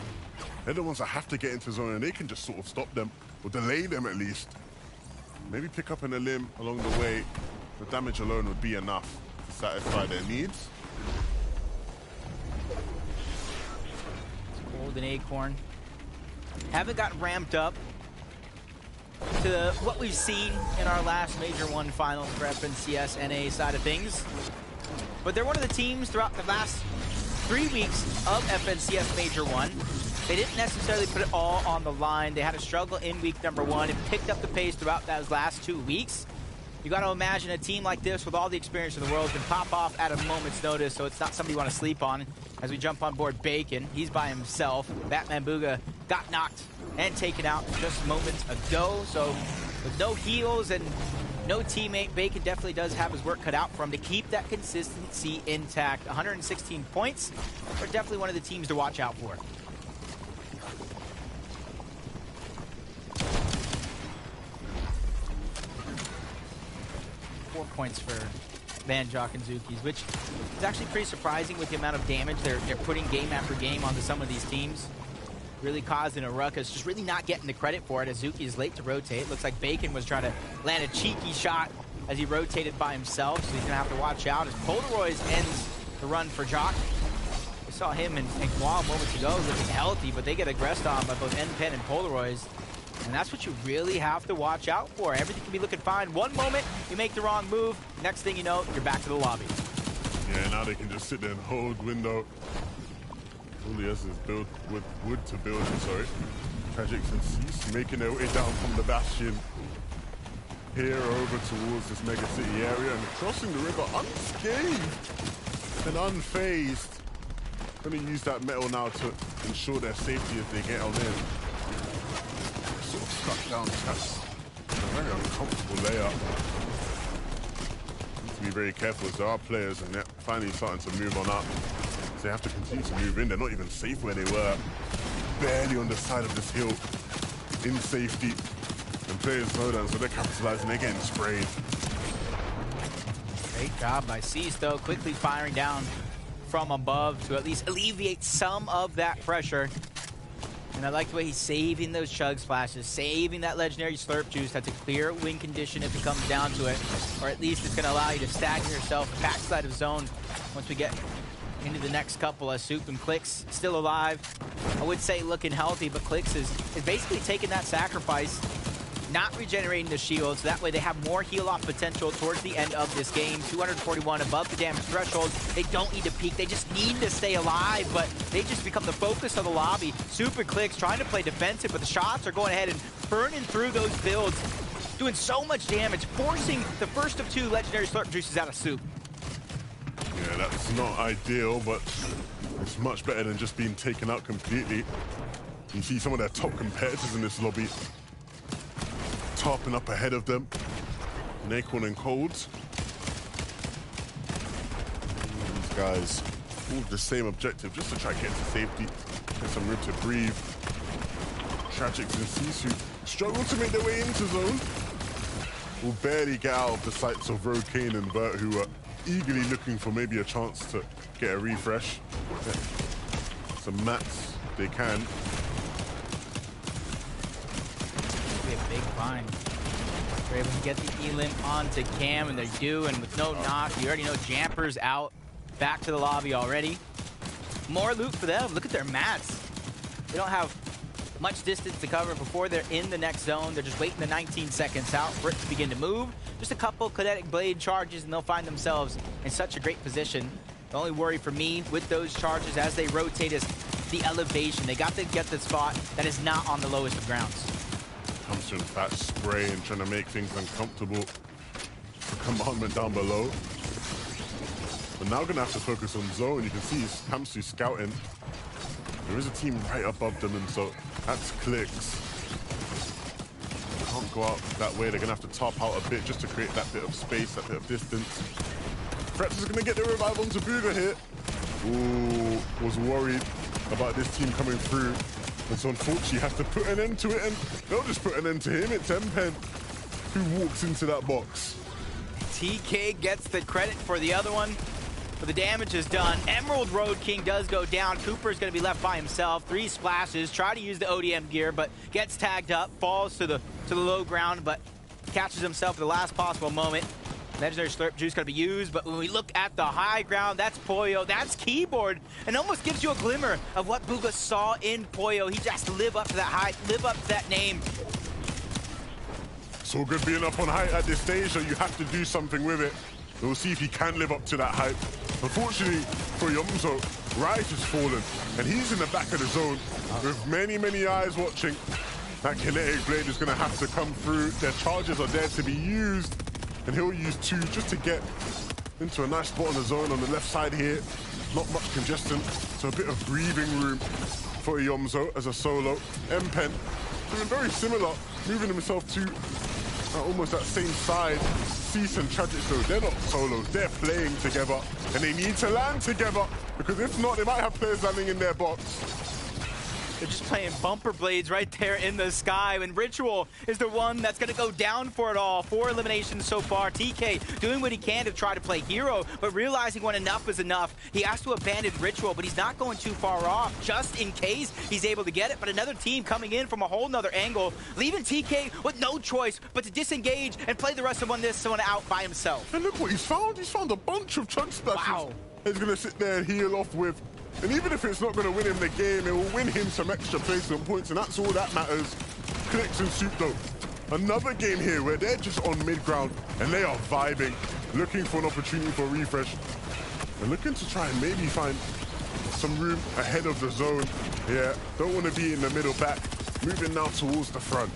they're the ones that have to get into zone, and they can just sort of stop them, or delay them at least. Maybe pick up an limb along the way. The damage alone would be enough to satisfy their needs. Golden Acorn. Haven't got ramped up to what we've seen in our last Major 1 final for FNCS NA side of things. But they're one of the teams throughout the last 3 weeks of FNCS Major 1. They didn't necessarily put it all on the line. They had a struggle in week number 1 and picked up the pace throughout those last 2 weeks. You got to imagine a team like this with all the experience in the world can pop off at a moment's notice, so it's not somebody you want to sleep on. As we jump on board Bacon, he's by himself. Batman Booga got knocked and taken out just moments ago, so with no heals and no teammate, Bacon definitely does have his work cut out for him to keep that consistency intact. 116 points. They're definitely one of the teams to watch out for. Points for Van Jock and Zuki's, which is actually pretty surprising with the amount of damage they're putting game after game onto some of these teams. Really causing a ruckus, just really not getting the credit for it as Zuki is late to rotate. Looks like Bacon was trying to land a cheeky shot as he rotated by himself, so he's gonna have to watch out as Polaroids ends the run for Jock. We saw him and Guam moments ago looking healthy, but they get aggressed on by both N-Pen and Polaroids. And that's what you really have to watch out for. Everything can be looking fine. One moment, you make the wrong move. Next thing you know, you're back to the lobby. Yeah, now they can just sit there and hold window. All he has is build with wood to build, sorry. Tragics and Cease making their way down from the Bastion here over towards this Mega City area and crossing the river unscathed and unfazed. Gonna use that metal now to ensure their safety as they get on in. Sort of stuck down chest. A very uncomfortable layup. Need to be very careful as there are players and they're finally starting to move on up. So they have to continue to move in. They're not even safe where they were. Barely on the side of this hill in safety. And players slow down, so they're capitalizing. They're getting sprayed. Great job by Cease, though, quickly firing down from above to at least alleviate some of that pressure. And I like the way he's saving those chug splashes, saving that legendary slurp juice. That's a clear win condition if it comes down to it. Or at least it's going to allow you to stagger yourself backside of zone once we get into the next couple. As Soup and Clicks still alive. I would say looking healthy, but Clicks is basically taking that sacrifice, not regenerating the shield, so that way they have more heal-off potential towards the end of this game. 241 above the damage threshold. They don't need to peak. They just need to stay alive, but they just become the focus of the lobby. Super Clicks trying to play defensive, but the shots are going ahead and burning through those builds, doing so much damage, forcing the first of 2 legendary slurp juices out of Soup. Yeah, that's not ideal, but it's much better than just being taken out completely. You see some of their top competitors in this lobby topping up ahead of them. Naquan and Colds. These guys all with the same objective, just to try to get to safety, get some room to breathe. Tragics and Sisu struggle to make their way into zone. Will barely get out of the sights of Rokane and Bert, who are eagerly looking for maybe a chance to get a refresh. Some mats if they can. Be a big find. They're able to get the Elim onto Cam, and they do, and with no knock, you already know Jamper's out. Back to the lobby already. More loot for them. Look at their mats. They don't have much distance to cover before they're in the next zone. They're just waiting the 19 seconds out for it to begin to move. Just a couple kinetic blade charges, and they'll find themselves in such a great position. The only worry for me with those charges as they rotate is the elevation. They got to get the spot that is not on the lowest of grounds. Comes to fast spray and trying to make things uncomfortable for Commandment down below. But now gonna have to focus on zone. You can see Kamsu scouting. There is a team right above them, and so that's Clicks. Can't go out that way. They're gonna have to top out a bit just to create that bit of space, that bit of distance. Fretz is gonna get the revive onto Booga here. Ooh, was worried about this team coming through. And so unfortunately has to put an end to it, and they'll just put an end to him. It's Mpen who walks into that box. TK gets the credit for the other one, but the damage is done. Emerald Road King does go down. Cooper's going to be left by himself. 3 splashes, try to use the ODM gear, but gets tagged up, falls to the low ground, but catches himself at the last possible moment. Legendary Slurp Juice going to be used, but when we look at the high ground, that's Poyo, that's Keyboard, and almost gives you a glimmer of what Booga saw in Poyo. He just has to live up to that height, live up to that name. So good being up on height at this stage, so you have to do something with it. We'll see if he can live up to that height. Unfortunately for Yomzo, Rise has fallen, and he's in the back of the zone with many, many eyes watching. That kinetic blade is going to have to come through. Their charges are there to be used, and he'll use 2 just to get into a nice spot on the zone on the left side here. Not much congestion, so a bit of breathing room for Yomzo as a solo. Mpen doing very similar, moving himself to almost that same side. Cease and Tragic, though, they're not solos, they're playing together, and they need to land together, because if not, they might have players landing in their box. They're just playing bumper blades right there in the sky, and Ritual is the one that's going to go down for it all. 4 eliminations so far. TK doing what he can to try to play hero, but realizing when enough is enough, he has to abandon Ritual, but he's not going too far off, just in case he's able to get it. But another team coming in from a whole nother angle, leaving TK with no choice but to disengage and play the rest of this one out by himself. And look what he's found. He's found a bunch of chug splashes. Wow. He's going to sit there and heal off with. And even if it's not going to win him the game, it will win him some extra placement points, and that's all that matters. Clicks and Soup, though. Another game here where they're just on mid-ground, and they are vibing, looking for an opportunity for a refresh. And looking to try and maybe find some room ahead of the zone. Yeah, don't want to be in the middle back. Moving now towards the front.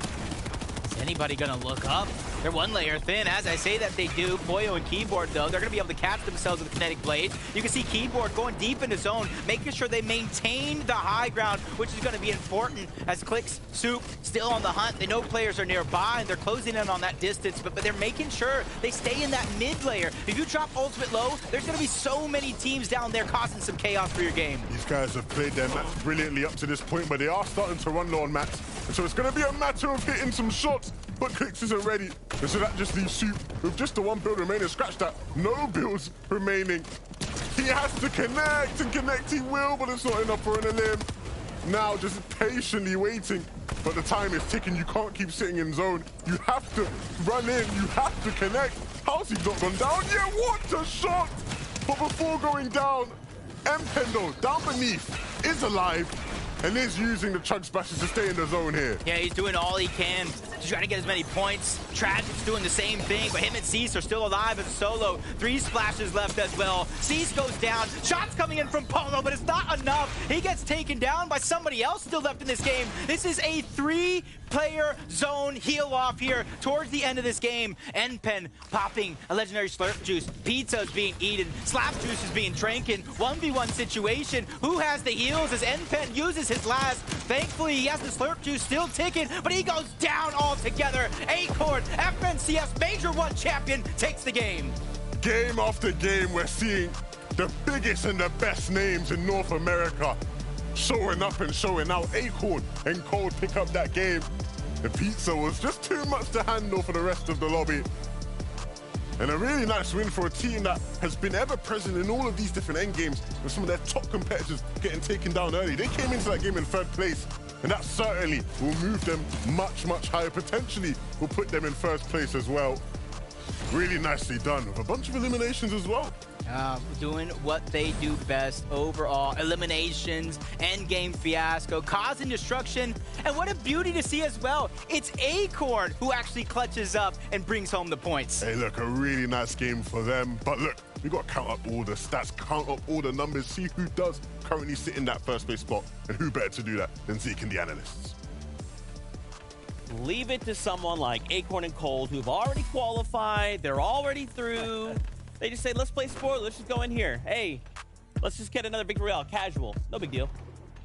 Is anybody going to look up? They're one layer thin, as I say that they do. Poyo and Keyboard, though, they're going to be able to catch themselves with the Kinetic Blade. You can see Keyboard going deep into zone, making sure they maintain the high ground, which is going to be important as Clicks, Soup, still on the hunt. They know players are nearby, and they're closing in on that distance, but they're making sure they stay in that mid layer. If you drop ultimate low, there's going to be so many teams down there causing some chaos for your game. These guys have played their match brilliantly up to this point, but they are starting to run low on mats. And so it's going to be a matter of hitting some shots, but Clicks isn't ready. And so that just leaves Soup with just the one build remaining. Scratch that, no builds remaining. He has to connect, and connect he will, but it's not enough for an elim. Now just patiently waiting, but the time is ticking. You can't keep sitting in zone. You have to run in, you have to connect. How's he not gone down? Yeah, what a shot! But before going down, Mpendo down beneath is alive and is using the chug splashes to stay in the zone here. Yeah, he's doing all he can to try to get as many points. Tragic's doing the same thing, but him and Cease are still alive as a solo. 3 splashes left as well. Cease goes down. Shots coming in from Polo, but it's not enough. He gets taken down by somebody else still left in this game. This is a 3-player zone heal off here towards the end of this game. Npen popping a legendary slurp juice. Pizza's being eaten. Slap juice is being drinking. 1v1 situation. Who has the heals as Npen uses his last? Thankfully, he has the slurp juice still ticking, but he goes down altogether. Acorn, FNCS Major 1 champion, takes the game. Game after game, we're seeing the biggest and the best names in North America showing up and showing out. Acorn and Cold pick up that game. The pizza was just too much to handle for the rest of the lobby. And a really nice win for a team that has been ever present in all of these different end games with some of their top competitors getting taken down early. They came into that game in 3rd place, and that certainly will move them much, much higher. Potentially will put them in 1st place as well. Really nicely done with a bunch of eliminations as well. Doing what they do best overall. Eliminations, endgame fiasco, causing destruction, and what a beauty to see as well. It's Acorn who actually clutches up and brings home the points. Hey, look, a really nice game for them. But look, we got to count up all the stats, count up all the numbers, see who does currently sit in that 1st place spot, and who better to do that than Zeke and the analysts. Leave it to someone like Acorn and Cold, who've already qualified. They're already through. They just say, let's play sport. Let's just go in here. Hey, let's just get another big royale. Casual. No big deal.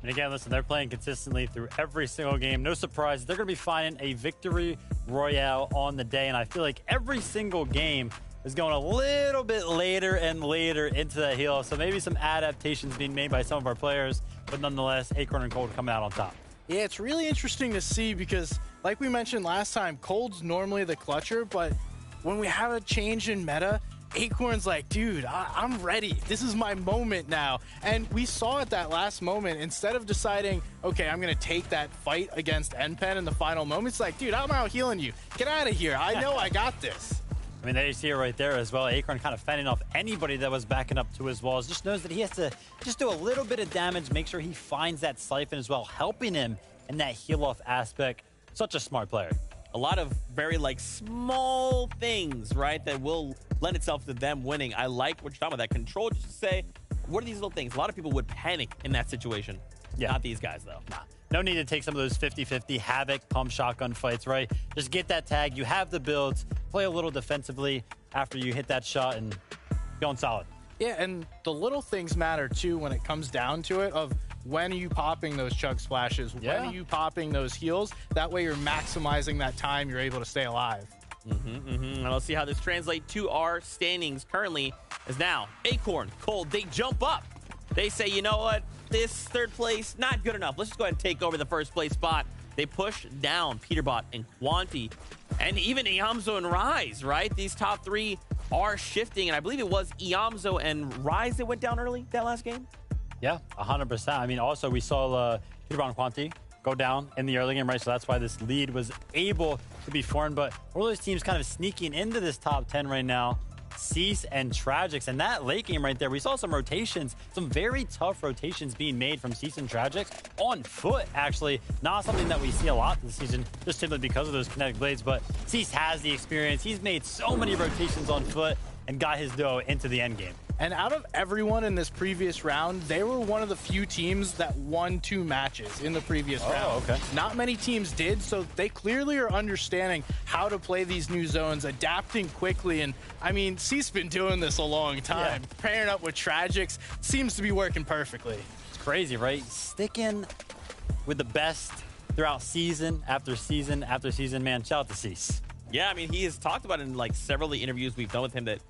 And again, listen, they're playing consistently through every single game. No surprise. They're going to be finding a victory royale on the day. And I feel like every single game is going a little bit later and later into that heal. So maybe some adaptations being made by some of our players. But nonetheless, Acorn and Cold coming out on top. Yeah, it's really interesting to see because, like we mentioned last time, Cold's normally the clutcher, but when we have a change in meta, Acorn's like, dude, I'm ready. This is my moment now. And we saw at that last moment, instead of deciding, okay, I'm going to take that fight against Npen in the final moment, it's like, dude, I'm out healing you. Get out of here. I know I got this. I mean, there you see it right there as well. Acorn kind of fending off anybody that was backing up to his walls. Just knows that he has to just do a little bit of damage, make sure he finds that siphon as well, helping him in that heal-off aspect. Such a smart player. A lot of very, small things, right, that will lend itself to them winning. I like what you're talking about, that control, just to say, what are these little things? A lot of people would panic in that situation. Yeah. Not these guys, though. Nah. No need to take some of those 50-50 Havoc pump shotgun fights, right? Just get that tag. You have the builds. Play a little defensively after you hit that shot and going solid. Yeah, and the little things matter, too, when it comes down to it, of when are you popping those chug splashes? Yeah. When are you popping those heals? That way you're maximizing that time you're able to stay alive. And let's see how this translates to our standings currently. Is now Acorn, Cold, they jump up. They say, you know what? This 3rd place, not good enough. Let's just go ahead and take over the 1st place spot. They push down Peterbot and Quanti, and even Iamzo and Rise, right? These top 3 are shifting, and I believe it was Iamzo and Rise that went down early that last game. Yeah, 100%. I mean, also, we saw Peterbot and Quanti go down in the early game, right? So that's why this lead was able to be formed. But all those teams kind of sneaking into this top 10 right now, Cease and Tragics. And that late game right there, we saw some rotations, some very tough rotations being made from Cease and Tragics on foot, actually. Not something that we see a lot this season, just simply because of those kinetic blades. But Cease has the experience. He's made so many rotations on foot. and got his duo into the end game. And out of everyone in this previous round, they were one of the few teams that won 2 matches in the previous round. Okay. Not many teams did, so they clearly are understanding how to play these new zones, adapting quickly. And I mean, C's been doing this a long time. Pairing up with Tragics seems to be working perfectly. It's crazy, right? Sticking with the best throughout season after season after season, man. Shout out to Cease. Yeah, I mean, he has talked about it in like several of the interviews we've done with him that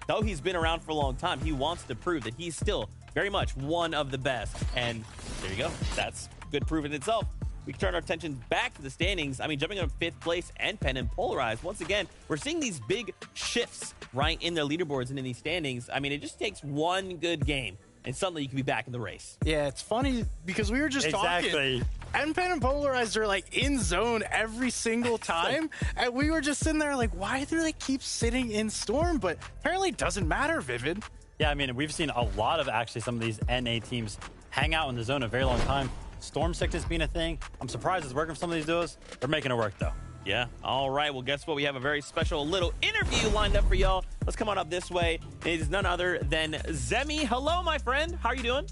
though he's been around for a long time, he wants to prove that he's still very much one of the best. And there you go. That's good proof in itself. We can turn our attention back to the standings. I mean, jumping on 5th place and Pen and Polarized. Once again, we're seeing these big shifts right in their leaderboards and in these standings. I mean, it just takes one good game and suddenly you can be back in the race. Yeah, it's funny because we were just talking. And Pen and Polarized are like in zone every single time. And we were just sitting there like, why do they keep sitting in Storm? But apparently it doesn't matter, Vivid. Yeah, I mean, we've seen a lot of actually some of these NA teams hang out in the zone a very long time. Storm sickness being a thing. I'm surprised it's working for some of these duos. They're making it work, though. Yeah. All right. Well, guess what? We have a very special little interview lined up for y'all. Let's come on up this way. It is none other than Zemi. Hello, my friend. How are you doing?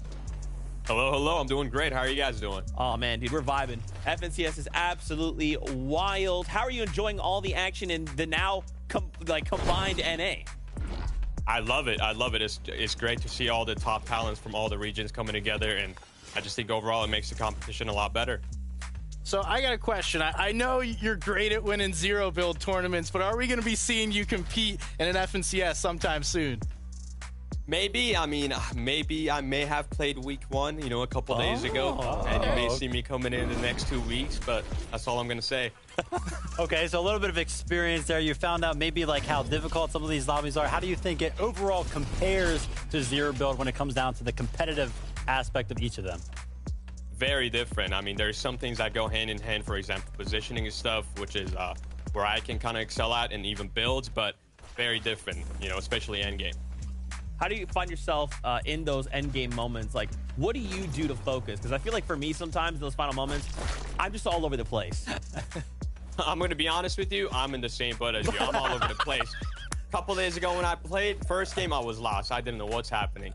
Hello. I'm doing great. How are you guys doing? Oh, man, dude, we're vibing. FNCS is absolutely wild. How are you enjoying all the action in the now combined NA? I love it. It's great to see all the top talents from all the regions coming together, and I just think overall it makes the competition a lot better. So I got a question. I know you're great at winning zero build tournaments, but are we going to be seeing you compete in an FNCS sometime soon? Maybe. I mean, maybe I may have played week 1, you know, a couple days ago, and you may see me coming in the next 2 weeks, but that's all I'm going to say. Okay, so a little bit of experience there. You found out maybe like how difficult some of these lobbies are. How do you think it overall compares to zero build when it comes down to the competitive aspect of each of them? Very different. I mean, there's some things that go hand in hand, for example, positioning and stuff, which is where I can kind of excel at, and even builds, but very different, you know, especially endgame. How do you find yourself in those endgame moments? Like, what do you do to focus? Because I feel like for me, sometimes in those final moments, I'm just all over the place. I'm going to be honest with you. I'm in the same boat as you. I'm all over the place. A couple days ago when I played, first game I was lost. I didn't know what's happening.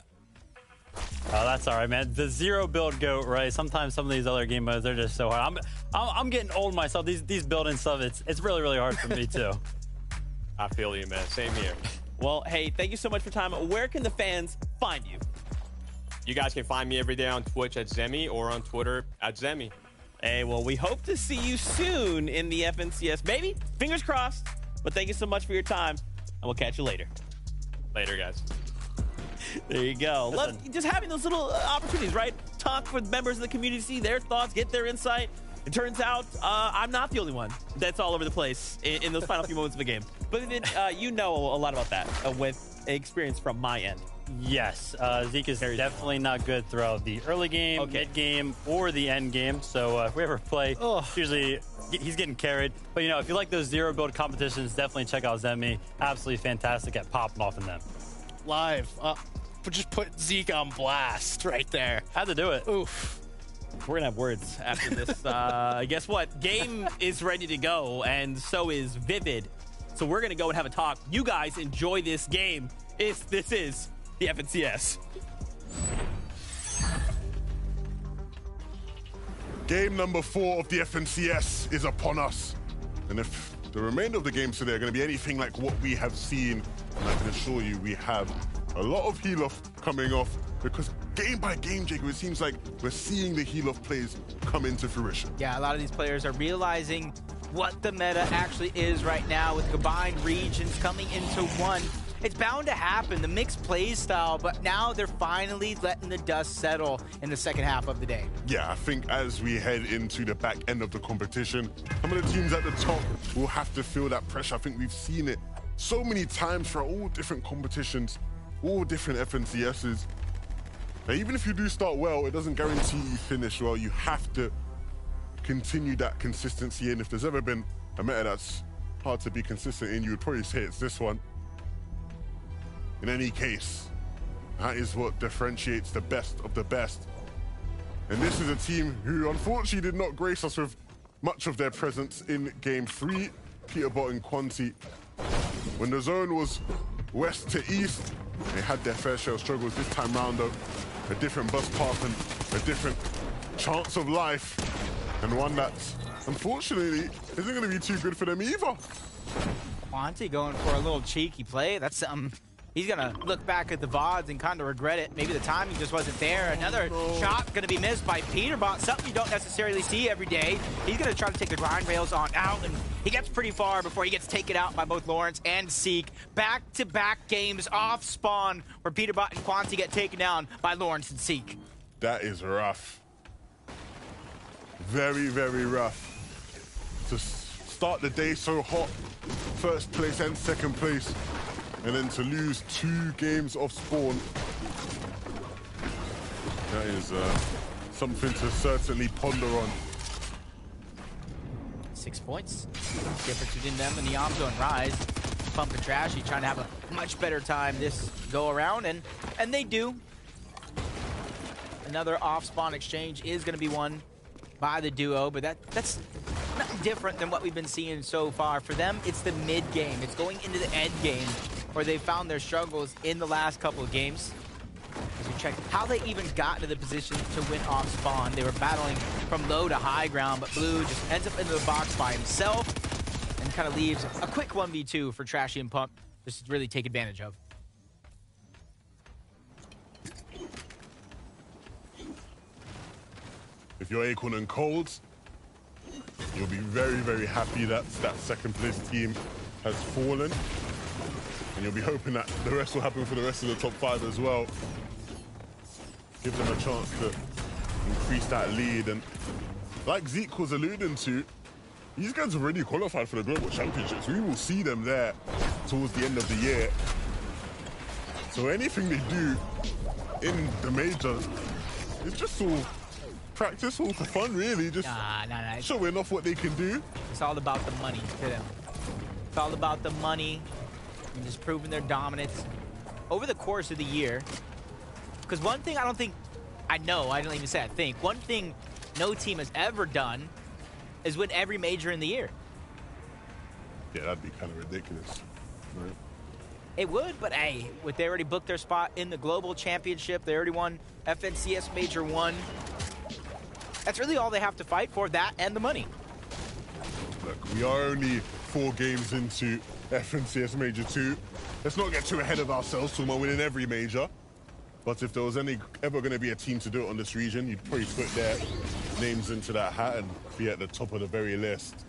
Oh, that's all right, man. The zero build goat, right? Sometimes some of these other game modes, they're just so hard. I'm getting old myself. These building stuff, it's really, really hard for me too. I feel you, man. Same here. Well, hey, thank you so much for your time. Where can the fans find you? You guys can find me every day on Twitch at Zemi or on Twitter at Zemi. Hey, well, we hope to see you soon in the FNCS. Maybe. Fingers crossed. But thank you so much for your time, and we'll catch you later. Later, guys. There you go. Just having those little opportunities, right? Talk with members of the community, see their thoughts, get their insight. It turns out I'm not the only one that's all over the place in those final few moments of the game. But you know a lot about that with experience from my end. Yes, Zeke is definitely not good throughout the early game, mid-game, or the end game. So if we ever play, usually he's getting carried. But, you know, if you like those zero build competitions, definitely check out Zemi. Absolutely fantastic at popping off in them. Live. Just put Zeke on blast right there. Had to do it. Oof. We're going to have words after this. Guess what? Game is ready to go, and so is Vivid. So we're going to go and have a talk. You guys enjoy this game. This is the FNCS. Game number 4 of the FNCS is upon us. And if the remainder of the games today are going to be anything like what we have seen, and I can assure you we have a lot of heal-off coming off, because game by game, Jacob, it seems like we're seeing the heal-off plays come into fruition. Yeah, a lot of these players are realizing what the meta actually is right now with combined regions coming into one. It's bound to happen, the mixed play style, but now they're finally letting the dust settle in the second half of the day. Yeah, I think as we head into the back end of the competition, some of the teams at the top will have to feel that pressure. I think we've seen it so many times for all different competitions, all different FNCSs. Now, even if you do start well, it doesn't guarantee you finish well. You have to continue that consistency, and if there's ever been a meta that's hard to be consistent in, you would probably say it's this one. In any case, that is what differentiates the best of the best. And this is a team who unfortunately did not grace us with much of their presence in Game 3, Peterbot and Quanti. When the zone was west to east. They had their fair share of struggles this time round, though. A different bus path and a different chance of life, and one that, unfortunately, isn't going to be too good for them either. Quanti going for a little cheeky play. That's he's gonna look back at the VODs and kind of regret it. Maybe the timing just wasn't there. Another shot gonna be missed by Peterbot, something you don't necessarily see every day. He's gonna try to take the grind rails on out, and he gets pretty far before he gets taken out by both Lawrence and Seek. Back-to-back games off spawn where Peterbot and Quanti get taken down by Lawrence and Seek. That is rough. Very, very rough. To start the day so hot, first place and second place, and then to lose 2 games off spawn. That is something to certainly ponder on. 6 points. Difference between them and the Yamzo and Rise. Pump and Trashy trying to have a much better time this go around, and they do. Another off-spawn exchange is going to be won by the duo, but that's not different than what we've been seeing so far. For them, it's the mid game. It's going into the end game where they found their struggles in the last couple of games. As we check how they even got into the position to win off spawn, they were battling from low to high ground, but Blue just ends up into the box by himself and kind of leaves a quick 1v2 for Trashy and Pump just to really take advantage of. If you're Acorn and Colds, you'll be very, very happy that that second place team has fallen. And you'll be hoping that the rest will happen for the rest of the top 5 as well. Give them a chance to increase that lead. And like Zeke was alluding to, these guys have already qualified for the Global Championships. We will see them there towards the end of the year. So anything they do in the majors is just all practice, all for fun, really. Just showing off what they can do. It's all about the money to them. It's all about the money and just proving their dominance over the course of the year. Because one thing I don't even say I think, one thing no team has ever done is win every major in the year. Yeah, that'd be kind of ridiculous, right? It would, but hey, they already booked their spot in the Global Championship. They already won FNCS Major 1. That's really all they have to fight for, that and the money. Look, we are only 4 games into FNCS Major 2. Let's not get too ahead of ourselves talking about winning every major. But if there was ever going to be a team to do it on this region, you'd probably put their names into that hat and be at the top of the very list.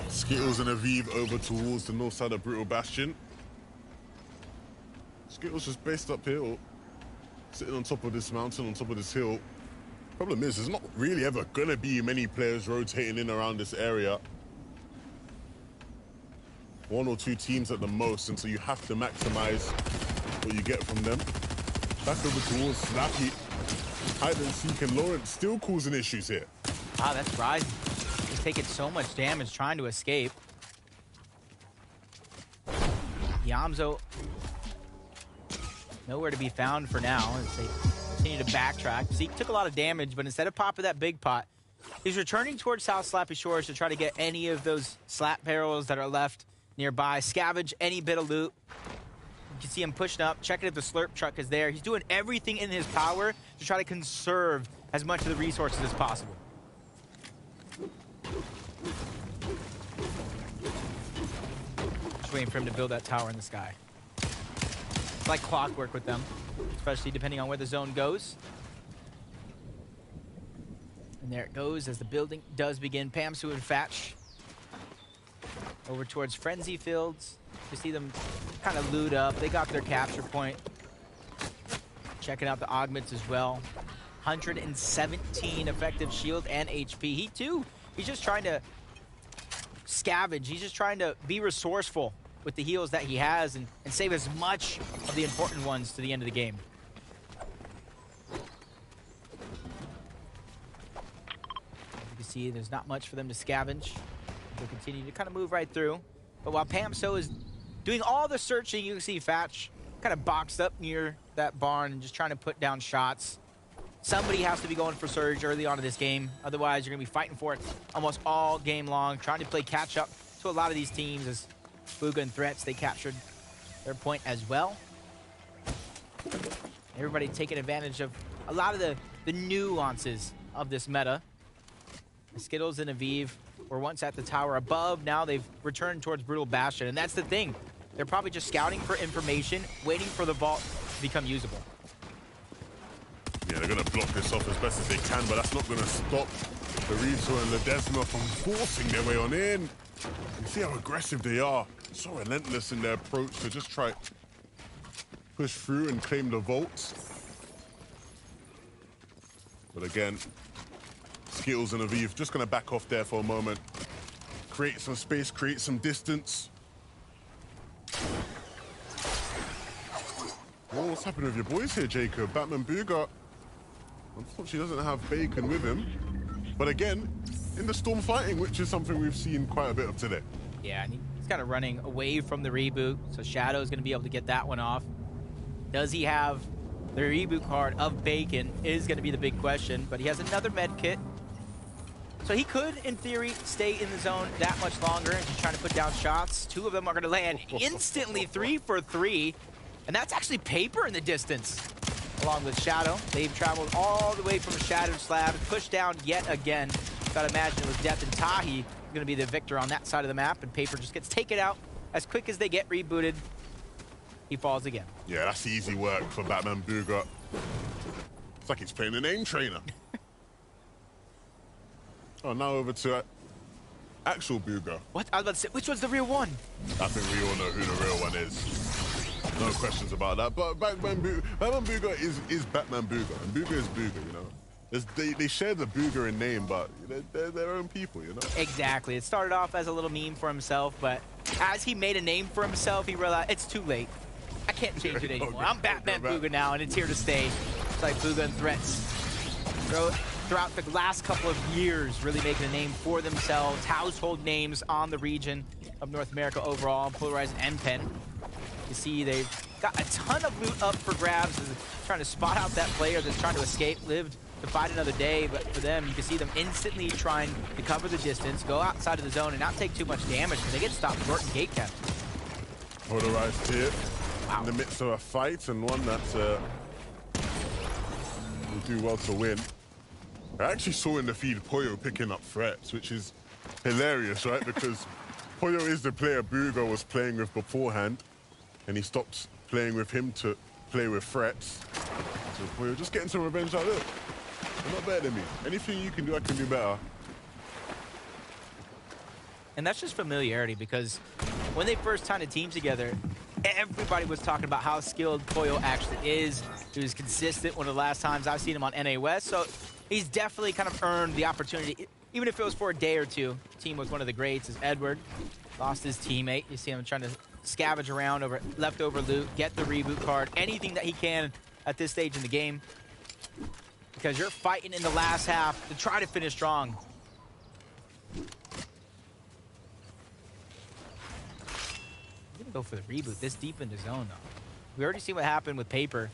Skittles and Aviv over towards the north side of Brutal Bastion. Skittles just based up here, sitting on top of this mountain, on top of this hill. Problem is, there's not really ever going to be many players rotating in around this area. 1 or 2 teams at the most, and so you have to maximize what you get from them. Back over towards Slappy. Hide and Seek and Lawrence still causing issues here. Wow, that's Rise. He's taking so much damage trying to escape. Yamzo nowhere to be found for now as they continue to backtrack. Zeke took a lot of damage, but instead of popping that big pot, he's returning towards South Slappy Shores to try to get any of those slap barrels that are left nearby, scavenge any bit of loot. You can see him pushing up, checking if the slurp truck is there. He's doing everything in his power to try to conserve as much of the resources as possible. Just waiting for him to build that tower in the sky. It's like clockwork with them, especially depending on where the zone goes. And there it goes as the building does begin. Pamsu and Fatch over towards Frenzy Fields. You see them kind of loot up. They got their capture point. Checking out the augments as well. 117 effective shield and HP. He too, he's just trying to scavenge. He's just trying to be resourceful with the heals that he has and save as much of the important ones to the end of the game. As you can see, there's not much for them to scavenge. They'll continue to kind of move right through. But while Pamso is doing all the searching, you can see Fatch kind of boxed up near that barn and just trying to put down shots. Somebody has to be going for Surge early on in this game. Otherwise, you're going to be fighting for it almost all game long, trying to play catch up to a lot of these teams as Booga and Threats, they captured their point as well. Everybody taking advantage of a lot of the nuances of this meta. Skittles and Aviv were once at the tower above. Now they've returned towards Brutal Bastion. And that's the thing. They're probably just scouting for information, waiting for the vault to become usable. Yeah, they're going to block this off as best as they can, but that's not going to stop Barito and Ledesma from forcing their way on in. You see how aggressive they are. So relentless in their approach to just try push through and claim the vaults. But again, Skittles and Aviv just going to back off there for a moment. Create some space, create some distance. Well, what's happening with your boys here, Jacob? Batman Booga, unfortunately, doesn't have Bacon with him. But again, in the storm fighting, which is something we've seen quite a bit of today. Yeah, and he's kind of running away from the reboot, so Shadow's going to be able to get that one off. Does he have the reboot card of Bacon is going to be the big question, but he has another med kit. So he could, in theory, stay in the zone that much longer and just trying to put down shots. Two of them are going to land instantly, 3 for 3. And that's actually Paper in the distance, along with Shadow. They've traveled all the way from a Shattered Slab, pushed down yet again. Gotta imagine it was Death and Tahi gonna be the victor on that side of the map, and Paper just gets taken out as quick as they get rebooted. He falls again. Yeah, that's easy work for Batman Booga. It's like he's playing a name trainer. Oh, now over to actual Booga. What? I was about to say, which one's the real one? I think we all know who the real one is. No questions about that. But Batman Booga is Batman Booga, and Booga is Booga, you know. They share the Booga in name, but they're their own people, you know. Exactly. It started off as a little meme for himself, but as he made a name for himself, he realized it's too late. I can't change it anymore. I'm Batman Booga now, and it's here to stay. It's like Booga and Threats. Throughout the last couple of years, really making a name for themselves, household names on the region of North America overall, Polarized and Pen. You see they've got a ton of loot up for grabs, as trying to spot out that player that's trying to escape, live to fight another day. But for them, you can see them instantly trying to cover the distance, go outside of the zone, and not take too much damage, because they get stopped short and gate kept. Polarized here, in the midst of a fight, and one that will do well to win. I actually saw in the feed Poyo picking up Threats, which is hilarious, right? Because Poyo is the player Booga was playing with beforehand, and he stopped playing with him to play with Threats. So Poyo just getting some revenge out there. You're not better than me. Anything you can do, I can do better. And that's just familiarity, because when they first signed a team together, everybody was talking about how skilled Poyo actually is. He was consistent one of the last times I've seen him on NA West, so he's definitely kind of earned the opportunity, even if it was for a day or two. The team was one of the greats, as Edward lost his teammate. You see him trying to scavenge around over leftover loot, get the reboot card, anything that he can at this stage in the game, because you're fighting in the last half to try to finish strong. Go for the reboot this deep in the zone, though. We already see what happened with Paper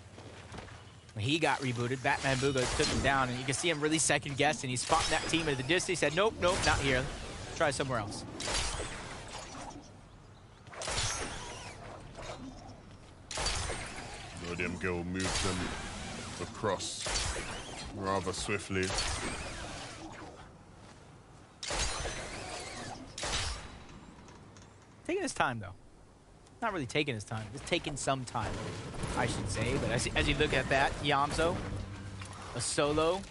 when he got rebooted. Batman Booga took him down, and you can see him really second guessing. He's spotting that team at the distance. He said, nope, nope, not here. Try somewhere else. Rodium Gill moves them across rather swiftly. Taking his time, though. Not really taking his time, just taking some time, I should say. But as you look at that, Yamzo, a solo.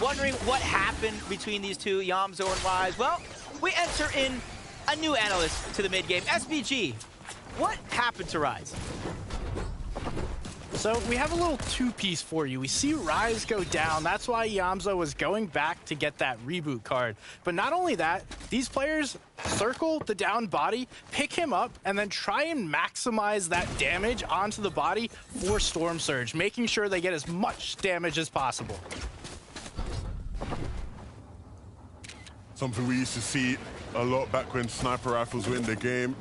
Wondering what happened between these two, Yamzo and Wise. Well, we enter in a new analyst to the mid game, SBG. What happened to Rise? So we have a little two-piece for you. We see Rise go down. That's why Yamzo was going back to get that reboot card. But not only that, these players circle the down body, pick him up, and then try and maximize that damage onto the body for Storm Surge, making sure they get as much damage as possible. Something we used to see a lot back when sniper rifles were in the game.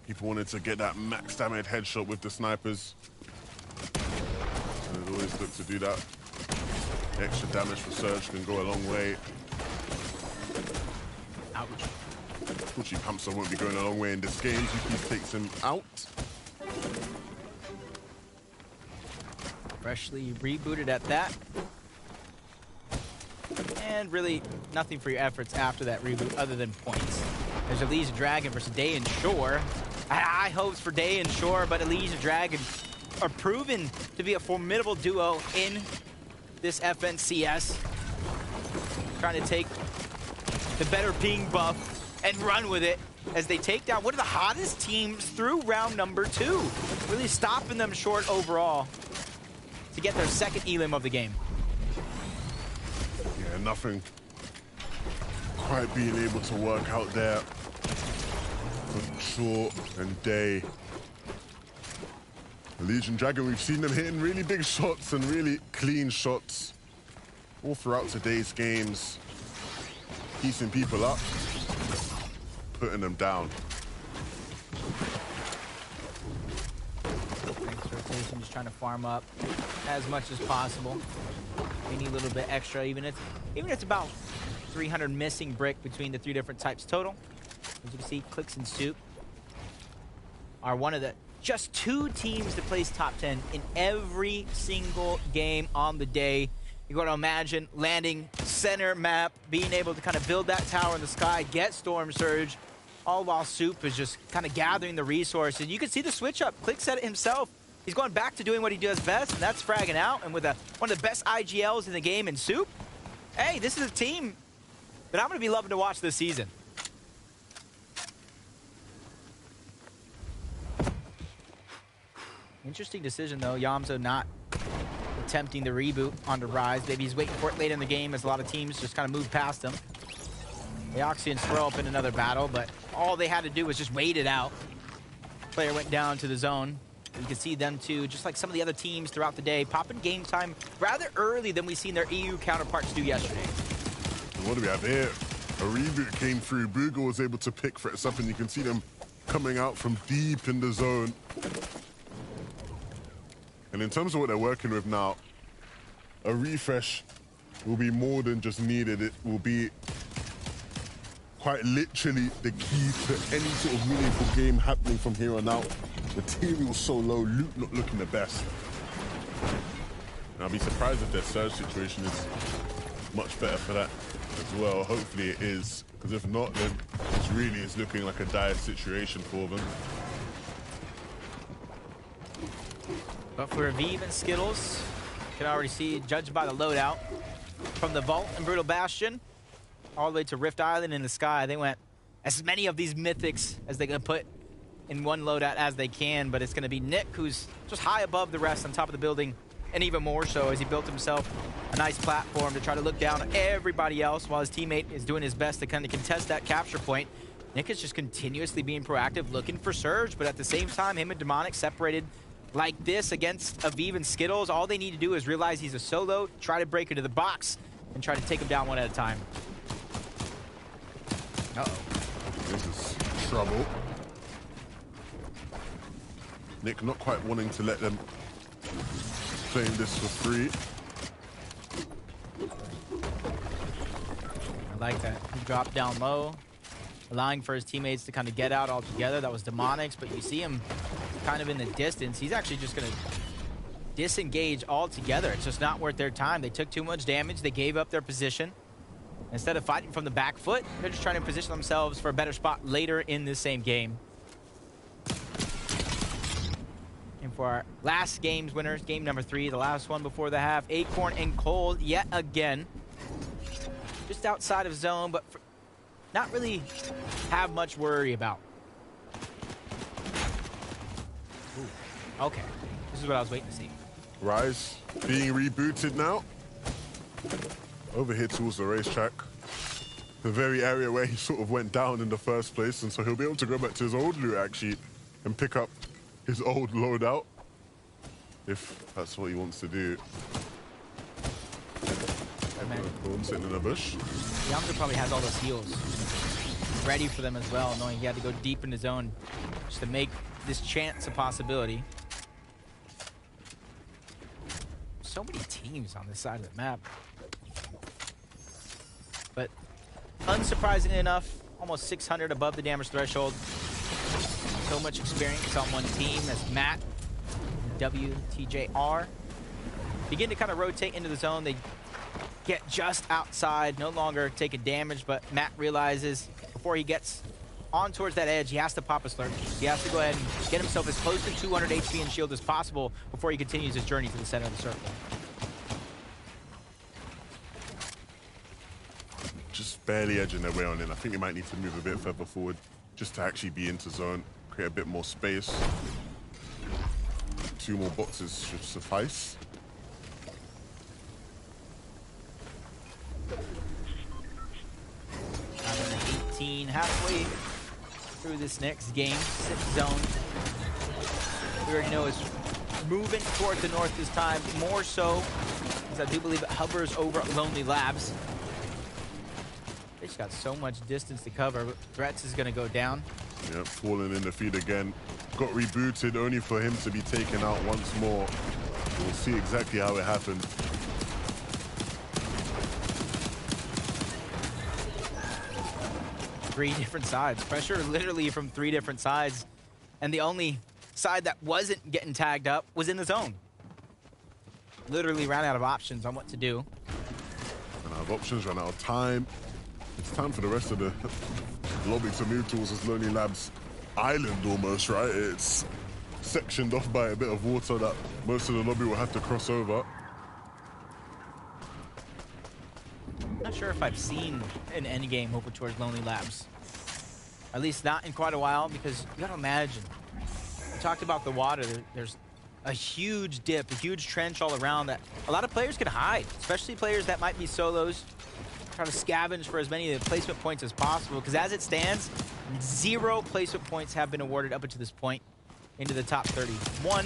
People wanted to get that max damage headshot with the snipers. And they always look to do that. Extra damage for Surge can go a long way. Ouch. Unfortunately, Pamsa won't be going a long way in this game. Zuki takes him out. Freshly rebooted at that. And really nothing for your efforts after that reboot other than points. There's Elysia Dragon versus Day and Shore. High hopes for Day and Shore, but Elysia Dragon are proven to be a formidable duo in this FNCS. Trying to take the better ping buff and run with it as they take down one of the hottest teams through round number 2. Really stopping them short overall to get their second elim of the game. Yeah, nothing quite being able to work out there for Short and Day. Legion Dragon, we've seen them hitting really big shots and really clean shots all throughout today's games. Piecing people up, putting them down. Next rotation, just trying to farm up as much as possible. Any little bit extra, even if it's about 300 missing brick between the 3 different types total. As you can see, Clicks and Soup are one of the just 2 teams to place top 10 in every single game on the day. You're going to imagine landing center map, being able to kind of build that tower in the sky, get Storm Surge, all while Soup is just kind of gathering the resources. You can see the switch up. Click said it himself. He's going back to doing what he does best, and that's fragging out. And with one of the best IGLs in the game in Soup, hey, this is a team that I'm going to be loving to watch this season. Interesting decision, though. Yamzo not attempting the reboot onto Rise. Maybe he's waiting for it late in the game as a lot of teams just kind of move past him. Deoxys throw up in another battle, but all they had to do was just wait it out. Player went down to the zone. You can see them too, just like some of the other teams throughout the day, popping game time rather early than we've seen their EU counterparts do yesterday. What do we have here? A reboot came through. Boogle was able to pick threats up, and you can see them coming out from deep in the zone. And in terms of what they're working with now, a refresh will be more than just needed. It will be quite literally the key to any sort of meaningful game happening from here on out. Material so low, loot not looking the best. And I'll be surprised if their surge situation is much better for that as well. Hopefully it is, because if not, then it really is looking like a dire situation for them. But for Aviv and Skittles, you can already see, judged by the loadout, from the Vault and Brutal Bastion, all the way to Rift Island in the sky, they went as many of these mythics as they can put in one loadout as they can, but it's going to be Nick, who's just high above the rest on top of the building, and even more so as he built himself a nice platform to try to look down on everybody else while his teammate is doing his best to kind of contest that capture point. Nick is just continuously being proactive, looking for Surge, but at the same time, him and Demonic separated like this against Aviv and Skittles. All they need to do is realize he's a solo, try to break into the box, and try to take him down one at a time. Uh-oh. This is trouble. Nick not quite wanting to let them claim this for free. I like that. He dropped down low, allowing for his teammates to kind of get out altogether. That was Demonix, but you see him kind of in the distance. He's actually just going to disengage altogether. It's just not worth their time. They took too much damage. They gave up their position. Instead of fighting from the back foot, they're just trying to position themselves for a better spot later in this same game. And for our last game's winners, game number 3, the last one before the half, Acorn and Cole yet again. Just outside of zone, but not really have much worry about. Ooh. Okay, this is what I was waiting to see. Rise being rebooted now. Over here towards the racetrack. The very area where he sort of went down in the first place, and so he'll be able to go back to his old loot actually and pick up his old loadout if that's what he wants to do. Sitting in a bush. Yamza probably has all those heals ready for them as well, knowing he had to go deep in his zone just to make this chance a possibility. So many teams on this side of the map. But unsurprisingly enough, almost 600 above the damage threshold. So much experience on one team as Matt, WTJR, begin to kind of rotate into the zone. They get just outside, no longer taking damage, but Matt realizes before he gets on towards that edge, he has to pop a slurp. He has to go ahead and get himself as close to 200 HP and shield as possible before he continues his journey to the center of the circle. Just barely edging their way on in. I think they might need to move a bit further forward just to actually be into zone, create a bit more space. 2 more boxes should suffice. Another 18, halfway through this next game. 6th zone. We already know it's moving towards the north this time, more so, as I do believe it hovers over Lonely Labs. They just got so much distance to cover, but Threats is gonna go down. Yep, falling in the feed again. Got rebooted only for him to be taken out once more. We'll see exactly how it happened. Three different sides. Pressure literally from 3 different sides. And the only side that wasn't getting tagged up was in the zone. Literally ran out of options on what to do. Run out of options, run out of time. It's time for the rest of the lobby to move towards this Lonely Labs island almost, right? It's sectioned off by a bit of water that most of the lobby will have to cross over. Not sure if I've seen an endgame over towards Lonely Labs. At least not in quite a while, because you gotta imagine. We talked about the water. There's a huge dip, a huge trench all around that a lot of players can hide, especially players that might be solos. Try to scavenge for as many of the placement points as possible, because as it stands, 0 placement points have been awarded up until this point into the top 31.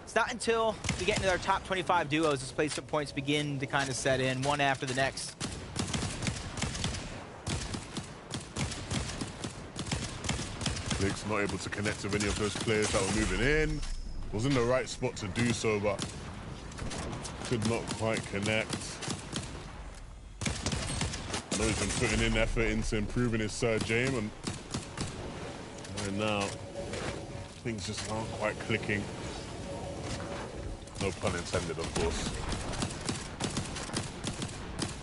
It's not until we get into our top 25 duos as placement points begin to kind of set in, one after the next. Nick's not able to connect with any of those players that were moving in. Was in the right spot to do so, but could not quite connect. I know he's been putting in effort into improving his third game, and now things just aren't quite clicking. No pun intended, of course.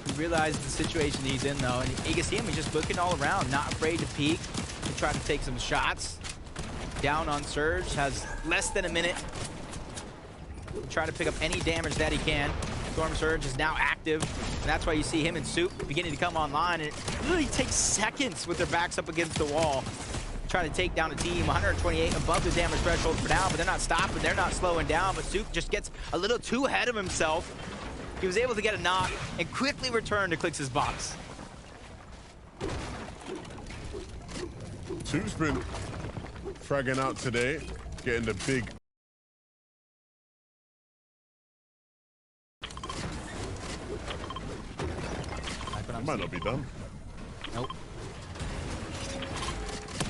He realizes the situation he's in, though, and you can see him, he's just looking all around, not afraid to peek, to try to take some shots. Down on Surge, has less than a minute. Try to pick up any damage that he can. Storm Surge is now active, and that's why you see him and Soup beginning to come online, and it literally takes seconds with their backs up against the wall. Trying to take down a team, 128 above the damage threshold for now, but they're not stopping, they're not slowing down, but Soup just gets a little too ahead of himself. He was able to get a knock and quickly return to Clix's box. Soup's been fragging out today, getting the big... Might not be done. Nope.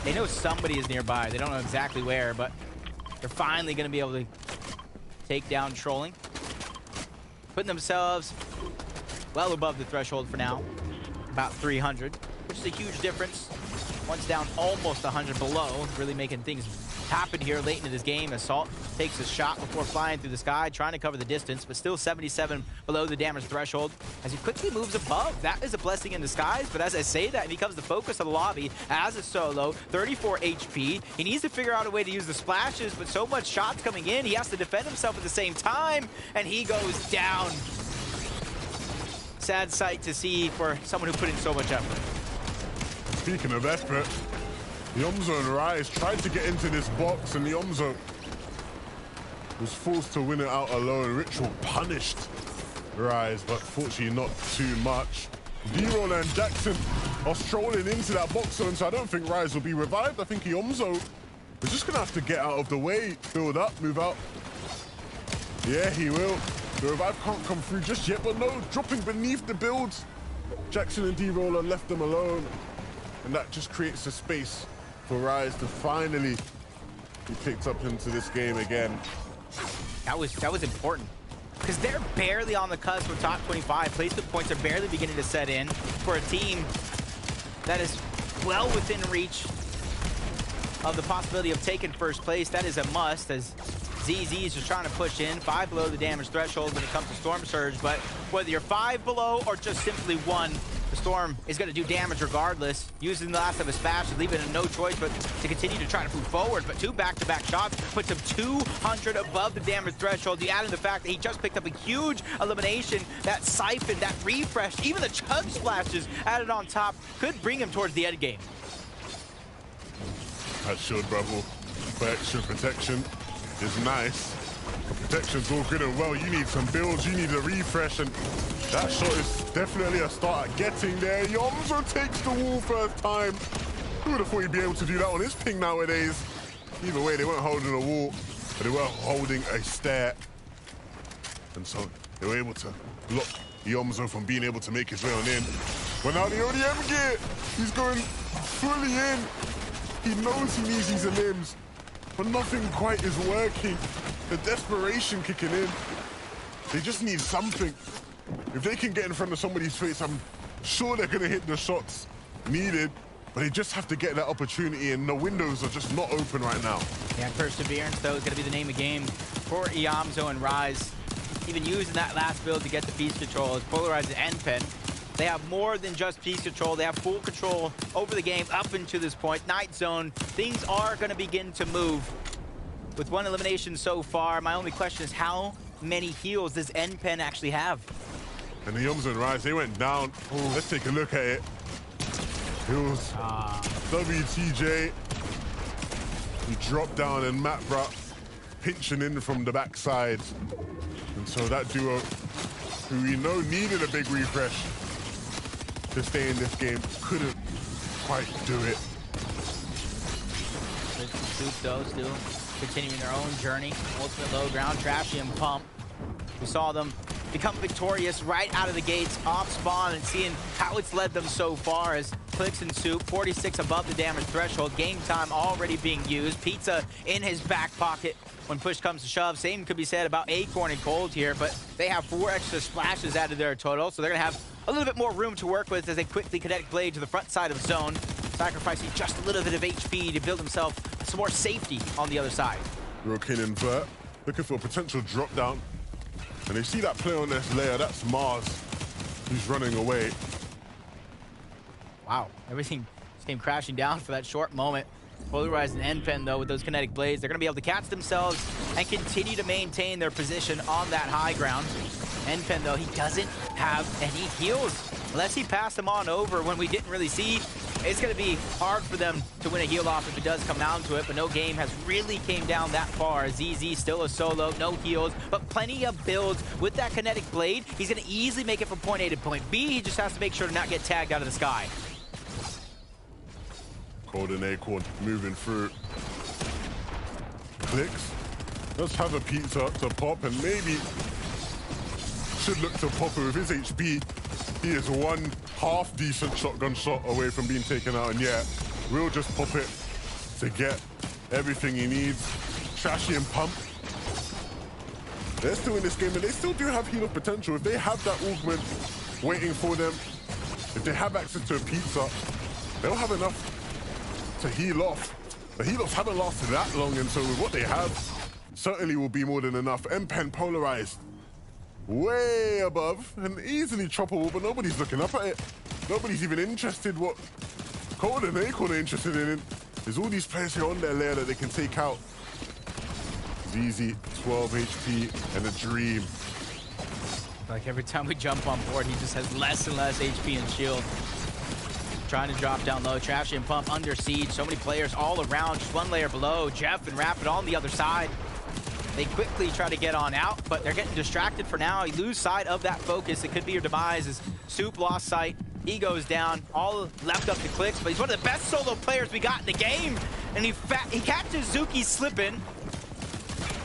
They know somebody is nearby. They don't know exactly where, but they're finally going to be able to take down Trolling. Putting themselves well above the threshold for now. About 300, which is a huge difference. Once down almost 100 below, really making things happen here late into this game. Assault takes a shot before flying through the sky, trying to cover the distance, but still 77 below the damage threshold as he quickly moves above. That is a blessing in disguise, but as I say that, he becomes the focus of the lobby as a solo. 34 HP. He needs to figure out a way to use the splashes, but so much shots coming in, he has to defend himself at the same time, and he goes down. Sad sight to see for someone who put in so much effort. Speaking of effort, Yomzo and Rise tried to get into this box, and Yomzo was forced to win it out alone. Ritual punished Rise, but fortunately not too much. D-Roller and Jackson are strolling into that box zone, so I don't think Rise will be revived. I think Yomzo is just gonna have to get out of the way, build up, move out. Yeah, he will. The revive can't come through just yet, but no, dropping beneath the builds. Jackson and D-Roller left them alone, and that just creates a space for Rise to finally be picked up into this game again. That was important, because they're barely on the cusp of top 25. Placement points are barely beginning to set in for a team that is well within reach of the possibility of taking first place. That is a must, as ZZ is just trying to push in, 5 below the damage threshold when it comes to Storm Surge, but whether you're 5 below or just simply 1, the Storm is going to do damage regardless. Using the last of his smash, leaving him no choice but to continue to try to move forward. But 2 back-to-back shots puts him 200 above the damage threshold. You add in the fact that he just picked up a huge elimination, that siphon, that refresh, even the chug splashes added on top could bring him towards the end game. That shield bubble for extra protection is nice. The protection's all good and well. You need some builds, you need a refresh, and that shot is definitely a start at getting there. Yomzo takes the wall first time. Who would have thought he'd be able to do that on his ping nowadays? Either way, they weren't holding a wall, but they were holding a stair. And so they were able to block Yomzo from being able to make his way on in. But now the ODM gear, he's going fully in. He knows he needs these limbs, but nothing quite is working. The desperation kicking in. They just need something. If they can get in front of somebody's face, I'm sure they're gonna hit the shots needed, but they just have to get that opportunity, and the windows are just not open right now. Yeah, perseverance, though, is gonna be the name of the game for Iamzo and Rise. Even using that last build to get the piece control is Polarized and Pen. They have more than just piece control. They have full control over the game up until this point. Night Zone, things are going to begin to move. With 1 elimination so far, my only question is how many heals does NPen actually have? And the Yomzo and Rise, they went down. Ooh, let's take a look at it. Heals. WTJ. He dropped down, and Matbra pinching in from the backside. And so that duo, who we know needed a big refresh to stay in this game, couldn't quite do it. Soup, though, still continuing their own journey. Ultimate low ground, Trashy and Pump. We saw them become victorious right out of the gates, off spawn, and seeing how it's led them so far as Clicks and Soup, 46 above the damage threshold. Game time already being used. Pizza in his back pocket when push comes to shove. Same could be said about Acorn and Cold here, but they have 4 extra splashes added to their total, so they're going to have a little bit more room to work with as they quickly Kinetic Blade to the front side of zone, sacrificing just a little bit of HP to build himself some more safety on the other side. Rokin and Vert looking for a potential drop down, and they see that play on this layer. That's Mars who's running away. Wow, everything just came crashing down for that short moment. Polarized and NPen, though, with those Kinetic Blades, they're going to be able to catch themselves and continue to maintain their position on that high ground. NPen, though, he doesn't have any heals. Unless he passed them on over when we didn't really see, it's going to be hard for them to win a heal off if it does come down to it, but no game has really came down that far. ZZ still a solo, no heals, but plenty of builds with that Kinetic Blade. He's going to easily make it from point A to point B. He just has to make sure to not get tagged out of the sky. Cold and Acorn moving through. Clicks. Let's have a pizza to pop, and maybe should look to pop it with his HP. He is 1 half decent shotgun shot away from being taken out, and yeah, we'll just pop it to get everything he needs. Trashy and Pump. They're still in this game, and they still do have heal potential. If they have that augment waiting for them, if they have access to a pizza, they'll have enough to heal off. The heal offs haven't lasted that long, and so with what they have, certainly will be more than enough. NPen Polarized way above and easily choppable, but nobody's looking up at it. Nobody's even interested. What Cold and Acorn are interested in is all these players here on their layer that they can take out. ZZ, 12 HP and a dream. Like every time we jump on board, he just has less and less HP and shield. Trying to drop down low. Trashy and Pump under siege. So many players all around, just 1 layer below. Jeff and Rapid on the other side. They quickly try to get on out, but they're getting distracted for now. You lose sight of that focus. It could be your demise as Soup lost sight. He goes down, all left up to Clicks, but he's one of the best solo players we got in the game. And he catches Zuki slipping.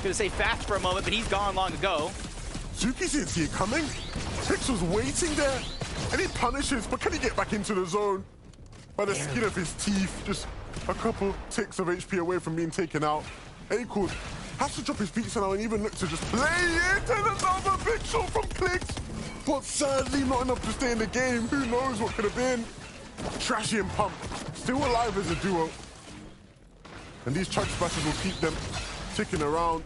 Gonna say fast for a moment, but he's gone long ago. Zuki didn't see it coming. Clicks was waiting there, and he punishes, but can he get back into the zone? By the skin of his teeth, just a couple ticks of HP away from being taken out. Acorn has to drop his pizza now and even look to just play it, and another big shot from Clicks. But sadly not enough to stay in the game. Who knows what could have been? Trashy and Pump still alive as a duo. And these chug splashes will keep them ticking around.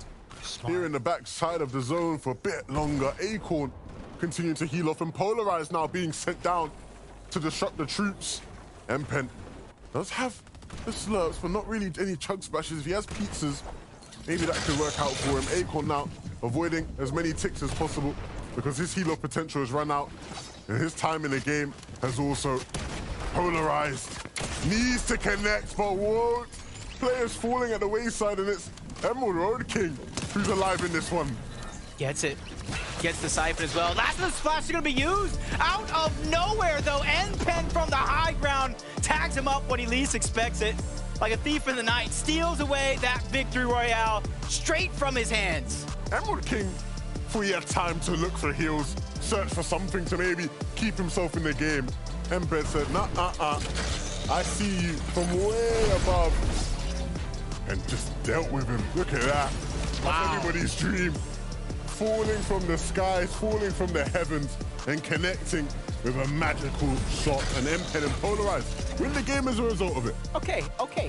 here in the back side of the zone for a bit longer. Acorn continuing to heal off, and Polarized now being sent down to disrupt the troops. Mpen does have the slurps, but not really any chug splashes. If he has pizzas, maybe that could work out for him. Acorn now avoiding as many ticks as possible because his heal off potential has run out, and his time in the game has also Polarized. Needs to connect, but won't. Players falling at the wayside, and it's Emerald Road King who's alive in this one. Gets it. Gets the siphon as well. That's the splash is going to be used out of nowhere, though. N-Pen from the high ground tags him up when he least expects it. Like a thief in the night, steals away that victory royale straight from his hands. Emerald King, before he had time to look for heals, search for something to maybe keep himself in the game. N-Pen said, nah, I see you from way above. And just dealt with him. Look at that. Wow. That's anybody's dream. Falling from the skies, falling from the heavens, and connecting with a magical shot. And Mpen and Polarized win the game as a result of it. Okay,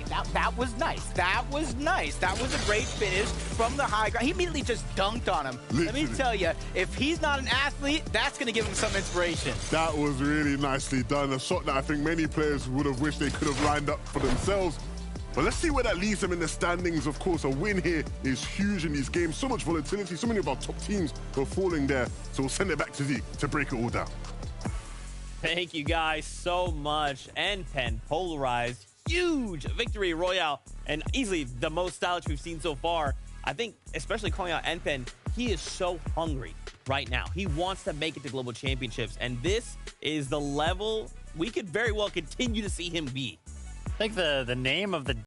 that was nice. That was nice. That was a great finish from the high ground. He immediately just dunked on him. Literally. Let me tell you, if he's not an athlete, that's going to give him some inspiration. That was really nicely done. A shot that I think many players would have wished they could have lined up for themselves. But let's see where that leaves them in the standings. Of course, a win here is huge in these games. So much volatility, so many of our top teams were falling there. So we'll send it back to Z to break it all down. Thank you guys so much. N-Pen, Polarized, huge victory royale, and easily the most stylish we've seen so far. I think, especially calling out N-Pen, he is so hungry right now. He wants to make it to global championships, and this is the level we could very well continue to see him be. I think the name of the